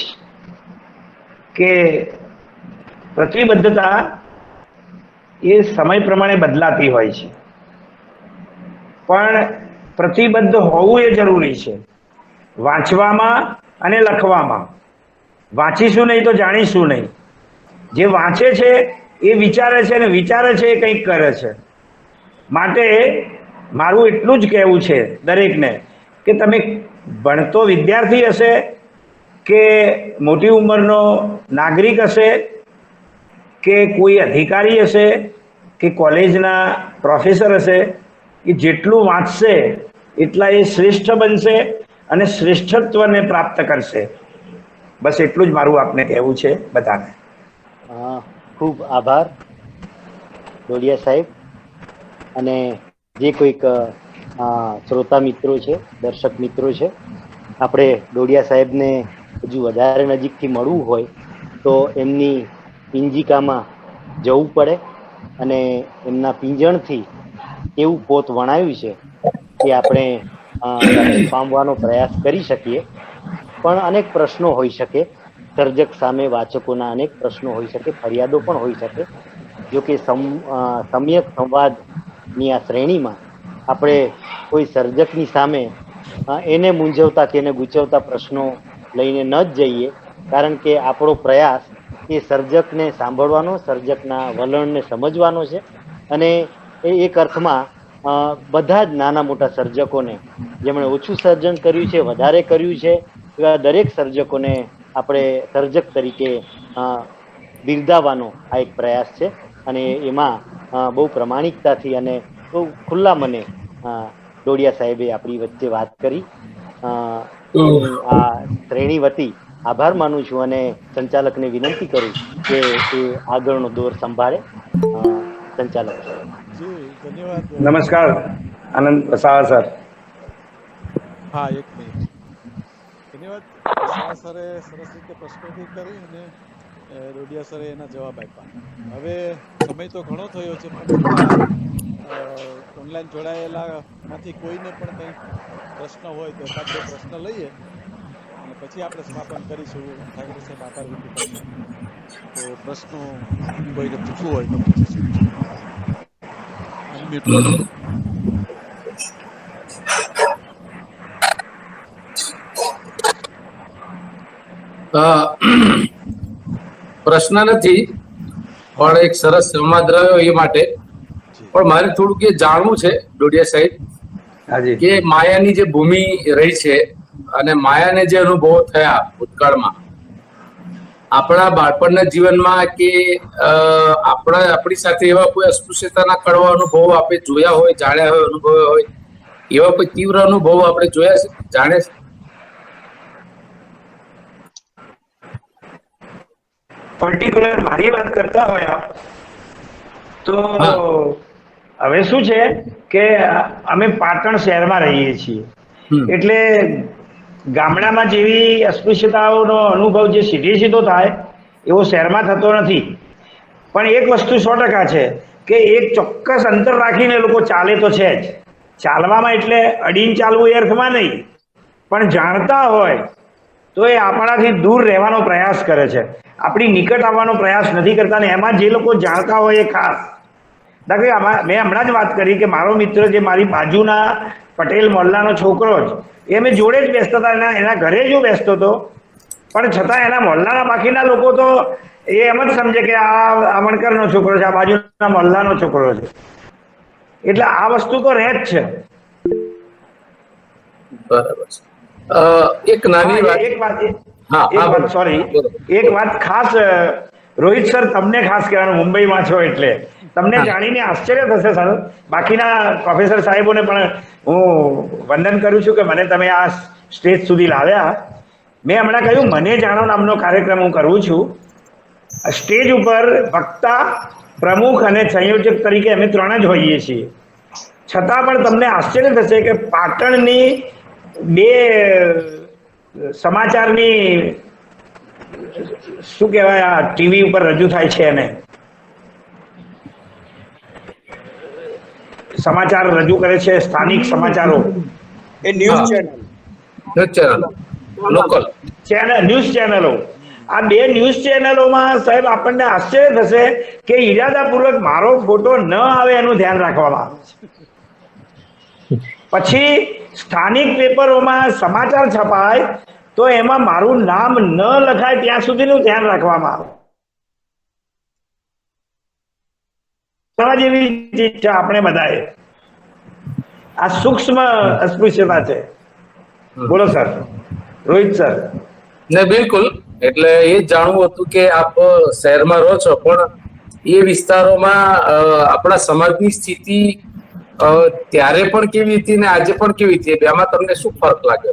કે પ્રતિબદ્ધતા એ સમય પ્રમાણે બદલાતી હોય છે, પણ પ્રતિબદ્ધ હોવું એ જરૂરી છે, વાંચવામાં અને લખવામાં. વાંચીશું નહીં તો જાણીશું નહીં. જે વાંચે છે એ વિચારે છે, અને વિચારે છે એ કંઈક કરે છે. માટે મારું એટલું જ કહેવું છે દરેકને કે તમે ભણતો વિદ્યાર્થી હશે કે મોટી ઉંમરનો નાગરિક હશે કે કોઈ અધિકારી હશે કે કોલેજના પ્રોફેસર હશે, એ જેટલું વાંચશે એટલા એ શ્રેષ્ઠ બનશે અને શ્રેષ્ઠત્વને પ્રાપ્ત કરશે. બસ એટલું જ મારું આપને કહેવું છે બધાને. ખૂબ આભાર ડોડિયા સાહેબ. અને જે કોઈક શ્રોતા મિત્રો છે, દર્શક મિત્રો છે, આપણે ડોડિયા સાહેબને હજુ વધારે નજીકથી મળવું હોય તો એમની પિંજિકામાં જવું પડે અને એમના પિંજણથી કેવું પોત વણાયું છે એ આપણે પામવાનો પ્રયાસ કરી શકીએ. પણ અનેક પ્રશ્નો હોઈ શકે, સર્જક સામે વાચકોના અનેક પ્રશ્નો હોઈ શકે, ફરિયાદો પણ હોઈ શકે. જો કે સમ્યક સંવાદની આ શ્રેણીમાં આપણે કોઈ સર્જકની સામે એને મૂંઝવતા કે એને ગૂંચવતા પ્રશ્નો લઈને ન જ જઈએ, કારણ કે આપણો પ્રયાસ એ સર્જકને સાંભળવાનો, સર્જકના વલણને સમજવાનો છે. અને એ એક અર્થમાં બધા જ નાના મોટા સર્જકોને, જેમણે ઓછું સર્જન કર્યું છે, વધારે કર્યું છે, એવા દરેક સર્જકોને આપણે સર્જક તરીકે બિરદાવવાનો આ એક પ્રયાસ છે. અને એમાં બહુ પ્રમાણિકતાથી અને બહુ ખુલ્લા મને ડોડિયા સાહેબે આપણી વચ્ચે વાત કરી. હું આ શ્રેણી વતી આભાર માનું છું અને સંચાલકને વિનંતી કરું કે એ આગળનો દોર સંભાળે. સંચાલક જી ધન્યવાદ. નમસ્કાર આનંદ શાહ સર. હા, એક મિનિટ. ધન્યવાદ. શાહ સરે સરસ રીતે પ્રશ્નો બી કરી અને ડોડિયા સરે એના જવાબ આપ્યા. હવે સમય તો ઘણો થયો છે, પણ છતાં ઓનલાઈન જોડાયેલા માંથી કોઈને પણ કંઈ પ્રશ્ન હોય તો એકાદ બે પ્રશ્ન લઈએ અને પછી આપણે સમાપન કરીશું. ઠાકરે સાહેબ આભાર વિધિ કરશે તો પ્રશ્નો કોઈને પૂછવું હોય તો પૂછી શકે. અનમ્યુટ કરો. પ્રશ્ન નથી, પણ એક સરસ સંવાદ રહ્યો એ માટે. પણ મારે થોડુંક એ જાણવું છે ડોડિયા સાહેબ હાજી. કે માયાની જે ભૂમિ રહી છે અને માયાને જે અનુભવો થયા ભૂતકાળમાં, આપણા બાળપણના જીવનમાં કે આપણી સાથે એવા કોઈ અસ્પૃશ્યતાના કડવા અનુભવો આપણે જોયા હોય, જાણ્યા હોય, અનુભવ્યા હોય, એવા કોઈ તીવ્ર અનુભવો આપણે જોયા છે, જાણ્યા છે? પર્ટિક્યુલર મારી વાત કરતા હોય તો હવે શું છે કે અમે પાટણ શહેરમાં રહીએ છીએ, એટલે ગામડામાં જેવી અસ્પૃશ્યતાઓનો અનુભવ જે સીધો થાય એવો શહેરમાં થતો નથી. પણ એક વસ્તુ 100% છે કે એક ચોક્કસ અંતર રાખીને લોકો ચાલે તો છે જ. ચાલવામાં એટલે અડીને ચાલવું એ અર્થમાં નહીં, પણ જાણતા હોય તો એ આપણાથી દૂર રહેવાનો પ્રયાસ કરે છે, આપણી નિકટ આવવાનો પ્રયાસ નથી કરતા. ને એમાં જે લોકો જાણતા હોય એ ખાસ. દાખલા મેં હમણાં જ વાત કરી કે મારો મિત્ર જે મારી બાજુના પટેલ મોહલ્લાનો છોકરો જ, એ અમે જોડે જ બેસતા હતા, એના ઘરે જ હું બેસતો હતો, પણ છતાં એના મોહલ્લાના બાકીના લોકો તો એ એમ જ સમજે કે આ વણકરનો છોકરો છે, આ બાજુના મોહલ્લાનો છોકરો છે. એટલે આ વસ્તુ તો રહે જ છે. બરાબર છે. એક નાની વાત, સોરી, એક વાત ખાસ રોહિત સર તમને ખાસ કહેવાનું, મુંબઈમાં છો એટલે તમને જાણીને આશ્ચર્ય થશે સર. બાકીના પ્રોફેસર સાહેબોને પણ હું વંદન કરું છું કે મને તમે આ સ્ટેજ સુધી લાવ્યા. મેં હમણાં કહ્યું મને જાણો નામનો કાર્યક્રમ હું કરું છું. સ્ટેજ ઉપર વક્તા, પ્રમુખ અને સંયોજક તરીકે અમે 3 જ હોઈએ છીએ. છતાં પણ તમને આશ્ચર્ય થશે કે પાટણની 2 સમાચારની શું કહેવાય આ ટીવી ઉપર રજૂ થાય છે એને સમાચાર રજૂ કરે છે સ્થાનિક સમાચારો એ ન્યૂઝ ચેનલ લોકલ ન્યૂઝ ચેનલો આ બે ન્યૂઝ ચેનલોમાં સાહેબ આપણને આશ્ચર્ય થશે કે ઈરાદાપૂર્વક મારો ફોટો ન આવે એનું ધ્યાન રાખવામાં આવે છે. પછી સ્થાનિક પેપરોમાં સમાચાર છપાય તો એમાં મારું નામ ન લખાય ત્યાં સુધીનું ધ્યાન રાખવામાં આવે જેવી ચીજ છે. આપણે બધાએ આ સૂક્ષ્મ અસ્પૃશ્યતા છે. બોલો સર, રોહિત સર. ને બિલકુલ, એટલે એ જ જાણવું હતું કે આપ શહેરમાં રહો છો, પણ એ વિસ્તારોમાં આપણા સમાજની સ્થિતિ ત્યારે પણ કેવી હતી ને આજે પણ કેવી હતી, બેમાં તમને શું ફરક લાગે?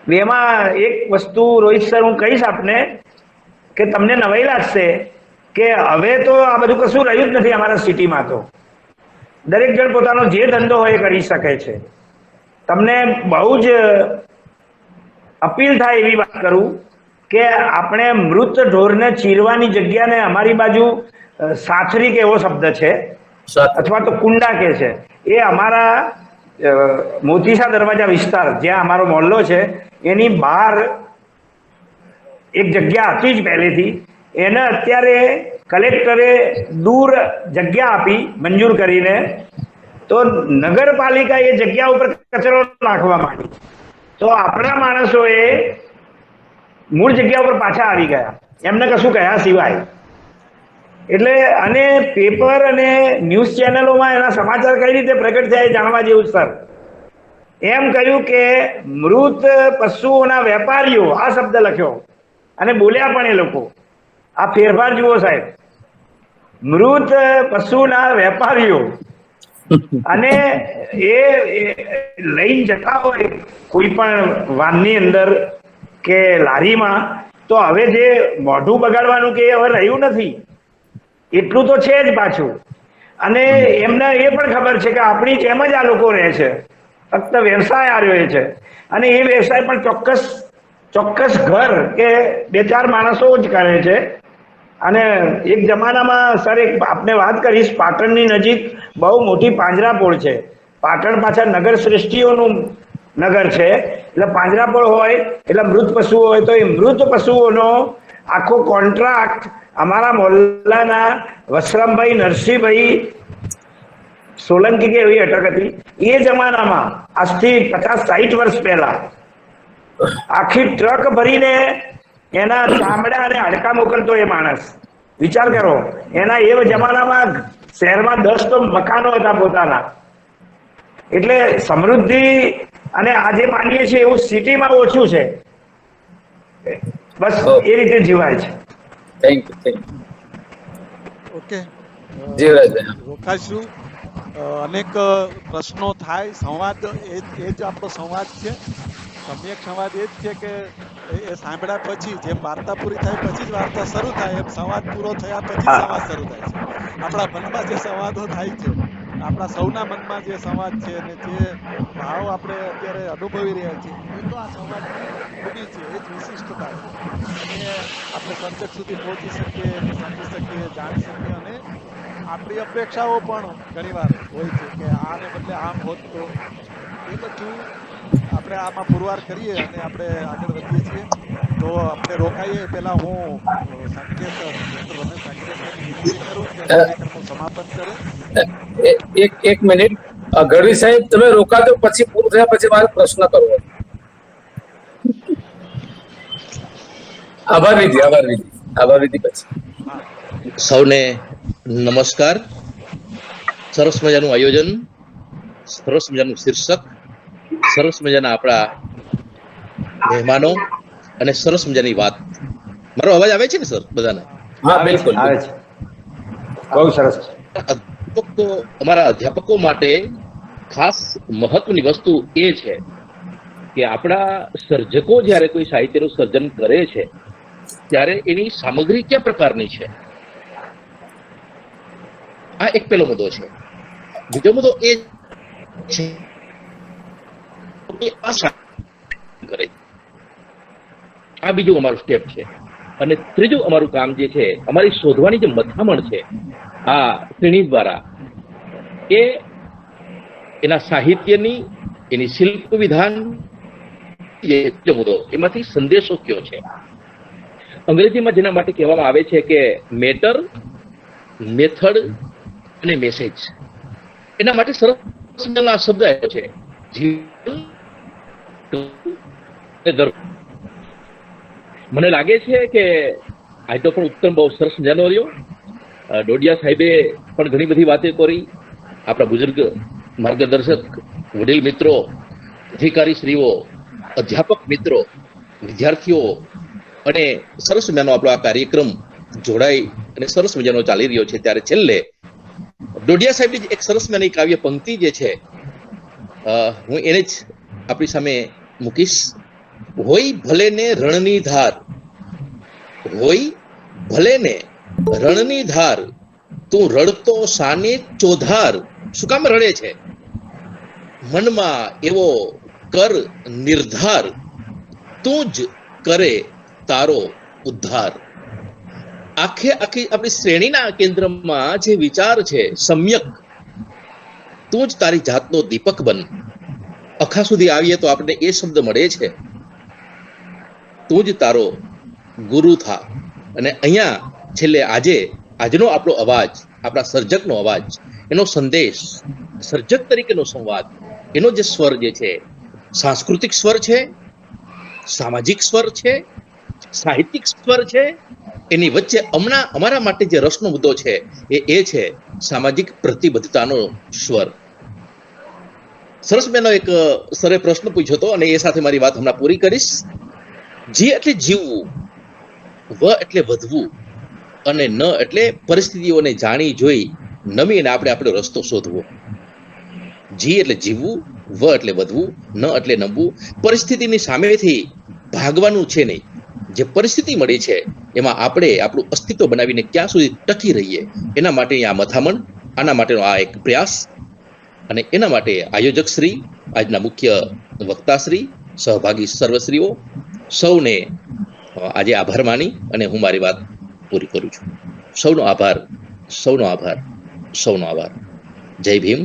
બેમાં એક વસ્તુ રોહિત સર હું કહીશ આપને કે તમને નવાઈ લાગશે કે હવે તો આ બધું કશું રહ્યું જ નથી અમારા સિટીમાં. તો દરેક જણ પોતાનો જે ધંધો હોય એ કરી શકે છે. તમને બહુ જ અપીલ થાય એવી વાત કરું કે આપણે મૃત ઢોરને ચીરવાની જગ્યાને અમારી બાજુ સાથરી કે એવો શબ્દ છે અથવા તો કુંડા કે છે, એ અમારા મોતીસા દરવાજા વિસ્તાર જ્યાં અમારો મોહલ્લો છે એની બહાર એક જગ્યા હતી જ પહેલેથી. એને અત્યારે કલેક્ટરે દૂર જગ્યા આપી મંજૂર કરીને, તો નગરપાલિકા એ જગ્યા ઉપર કચરો નાખવા માંડી. તો આપણા માણસોએ મૂળ જગ્યા ઉપર પાછા આવી ગયા એમને કશું કહ્યા સિવાય. એટલે અને પેપર અને ન્યૂઝ ચેનલોમાં એના સમાચાર કઈ રીતે પ્રગટ થયા એ જાણવા જેવું સર. એમ કહ્યું કે મૃત પશુઓના વેપારીઓ, આ શબ્દ લખ્યો અને બોલ્યા પણ એ લોકો. આ ફેરફાર જુઓ સાહેબ, મૃત પશુના વેપારીઓ. અને એ લઈને જતા હોય કોઈ પણ વાનની અંદર કે લારીમાં, તો હવે જે મોઢું બગાડવાનું કે હવે રહ્યું નથી, એટલું તો છે જ પાછું. અને એમને એ પણ ખબર છે કે આપણી જેમ જ આ લોકો રહે છે, ફક્ત વ્યવસાય આ રહ્યો છે. અને એ વ્યવસાય પણ ચોક્કસ ઘર કે 2-4 માણસો જ કરે છે. અને એક જમાનામાં સર એક આપને વાત કરીશ, પાટણની નજીક બહુ મોટી પાંજરાપોળ છે. પાટણ પાછળ નગર શ્રેષ્ઠીઓનું નગર છે, એટલે પાંજરાપોળ હોય એટલે મૃત પશુઓ હોય, તો એ મૃત પશુઓનો આખો કોન્ટ્રાક્ટ અમારા મોહલ્લાના વસરામભાઈ નરસિંહભાઈ સોલંકી કે એવી અટક હતી, એ જમાનામાં આજથી 50-60 વર્ષ પહેલા આખી ટ્રક ભરીને એના ચામડા અને હાડકા મોકલતો એ માણસ. વિચાર કરો, એના એ જમાનામાં શહેરમાં 10 તો મકાનો હતા પોતાના. એટલે સમૃદ્ધિ અને આજે માનીએ છીએ એવું સિટીમાં ઓછું છે. બસ એ રીતે જીવાય છે. Thank you. ઓકે, રોકાશું. અનેક પ્રશ્નો થાય, સંવાદ એ જ આપણો સંવાદ છે. સમ્યક સંવાદ એ જ છે કે એ સાંભળ્યા પછી, જેમ વાર્તા પૂરી થાય પછી જ વાર્તા શરૂ થાય, એમ સંવાદ પૂરો થયા પછી સંવાદ શરૂ થાય છે. આપણા મનમાં જે સંવાદો થાય છે, આપણા સૌના મનમાં જે સંવાદ છે અને જે ભાવ આપણે અત્યારે અનુભવી રહ્યા છીએ, એ તો આ સંવાદની ખૂબી છે, એ જ વિશિષ્ટતા છે. અને આપણે સર્જક સુધી પહોંચી શકીએ, એને સમજી શકીએ, જાણી શકીએ. અને આપણી અપેક્ષાઓ પણ ઘણીવાર હોય છે કે આને બદલે આમ હોત તો. એ બધું આપણે આમાં પુરવાર કરીએ અને આપણે આગળ વધીએ છીએ. તો આપણે રોકાઈએ પહેલા હું સંકેત ડોક્ટર રમેશ સાંકરેકરની વિનંતી કરું કે કાર્યક્રમનું સમાપન કરે. એક મિનિટ, ગઢવી સાહેબ તમે રોકાજો, પછી પૂરું થયા પછી મારે પ્રશ્ન કરવો. આભાર વિધિ પછી. સૌને નમસ્કાર. સરસ મજાનું આયોજન, સરસ મજાનું શીર્ષક, સરસ મજાના આપણા મહેમાનો અને સરસ મજાની વાત. મારો અવાજ આવે છે ને સર બધાને? હા, બિલકુલ આવે છે. બહુ સરસ. અમારા અધ્યાપકો માટે ખાસ મહત્વની વસ્તુ એ છે કે આપણા સર્જકો જ્યારે કોઈ સાહિત્યનું સર્જન કરે છે ત્યારે એની સામગ્રી કયા પ્રકારની છે, આ એક પહેલો મુદ્દો છે. બીજો મુદ્દો એ છે કે કરે. આ બીજું અમારું સ્ટેપ છે. અને ત્રીજું અમારું કામ જે છે, અમારી શોધવાની જે મથામણ છે આ શ્રેણી દ્વારા, એ એના સાહિત્યની, એની શિલ્પ વિધાન, જે મુદ્દો એમાંથી સંદેશો કયો છે. અંગ્રેજીમાં જેના માટે કહેવામાં આવે છે કે મેટર, મેથડ અને મેસેજ. એના માટે સરસ આ શબ્દ આવ્યો છે, જીવન અને ધર્મ. મને લાગે છે કે આજ તો પણ ઉત્તમ બહુ સરસ મજાનો રહ્યો. ડોડિયા સાહેબે પણ ઘણી બધી વાતો કરી. આપણા બુઝુર્ગ માર્ગદર્શક, વડીલ મિત્રો, અધિકારી શ્રીઓ, અધ્યાપક મિત્રો, વિદ્યાર્થીઓ, અને સરસ મજાનો આપણો આ કાર્યક્રમ જોડાઈ અને સરસ મજાનો ચાલી રહ્યો છે. ત્યારે છેલ્લે ડોડિયા સાહેબની એક સરસ મજાની કાવ્ય પંક્તિ જે છે, હું એને જ આપણી સામે મૂકીશ. હોય ભલે ને રણની ધાર, હોય ભલે ને રણની ધાર, તું રડતો સાને ચોધાર. શું કામ રડે છે? મનમાં એવો કર નિર્ધાર, તું જ કરે તારો ઉદ્ધાર. આખે આખી આપણી શ્રેણીના કેન્દ્રમાં જે વિચાર છે સમ્યક, તું જ તારી જાતનો દીપક બન. અખા સુધી આવીએ તો આપણે એ શબ્દ મળે છે, તું જ તારો ગુરુ થા. અને અહીંયા છેલ્લે આજનો આપણો અવાજ, આપણા સર્જકનો અવાજ, એનો સંદેશ, સર્જક તરીકેનો સંવાદ, એનો જે સ્વર જે છે, સાંસ્કૃતિક સ્વર છે, સામાજિક સ્વર છે, સાહિત્યિક સ્વર છે. એની વચ્ચે હમણાં અમારા માટે જે રસનો મુદ્દો છે એ છે સામાજિક પ્રતિબદ્ધતાનો સ્વર. સરસ મેનો એક સરે પ્રશ્ન પૂછ્યો હતો અને એ સાથે મારી વાત હમણાં પૂરી કરીશ. જી એટલે જીવવું, વ એટલે વધવું, અને ન એટલે પરિસ્થિતિઓને જાણી જોઈ નમી અને આપણો રસ્તો શોધવો. જી એટલે જીવવું, વ એટલે વધવું, ન એટલે નમવું. પરિસ્થિતિની સામેથી ભાગવાનું છે નહીં. જે પરિસ્થિતિ મળી છે એમાં આપણે આપણું અસ્તિત્વ બનાવીને ક્યાં સુધી ટકી રહીએ, એના માટેની આ મથામણ, આના માટેનો આ એક પ્રયાસ. અને એના માટે આયોજક શ્રી, આજના મુખ્ય વક્તાશ્રી, સહભાગી સર્વશ્રીઓ સૌને આજે આભાર માની અને હું મારી વાત પૂરી કરું છું. સૌનો આભાર, સૌનો આભાર, સૌનો આભાર. જય ભીમ,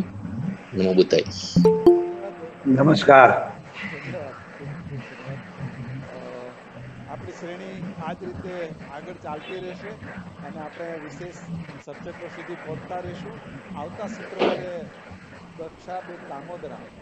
નમો બુદ્ધાય. નમસ્કાર. ધન્યવાદ, ખૂબ ખૂબ ધન્યવાદ. આપણી શ્રેણી આ જ રીતે આગળ ચાલતી રહેશે અને આપણે વિશેષ સર્જકો સુધી પહોંચતા રહીશું. આવતા શુક્રવારે દક્ષાબેન દામોદરા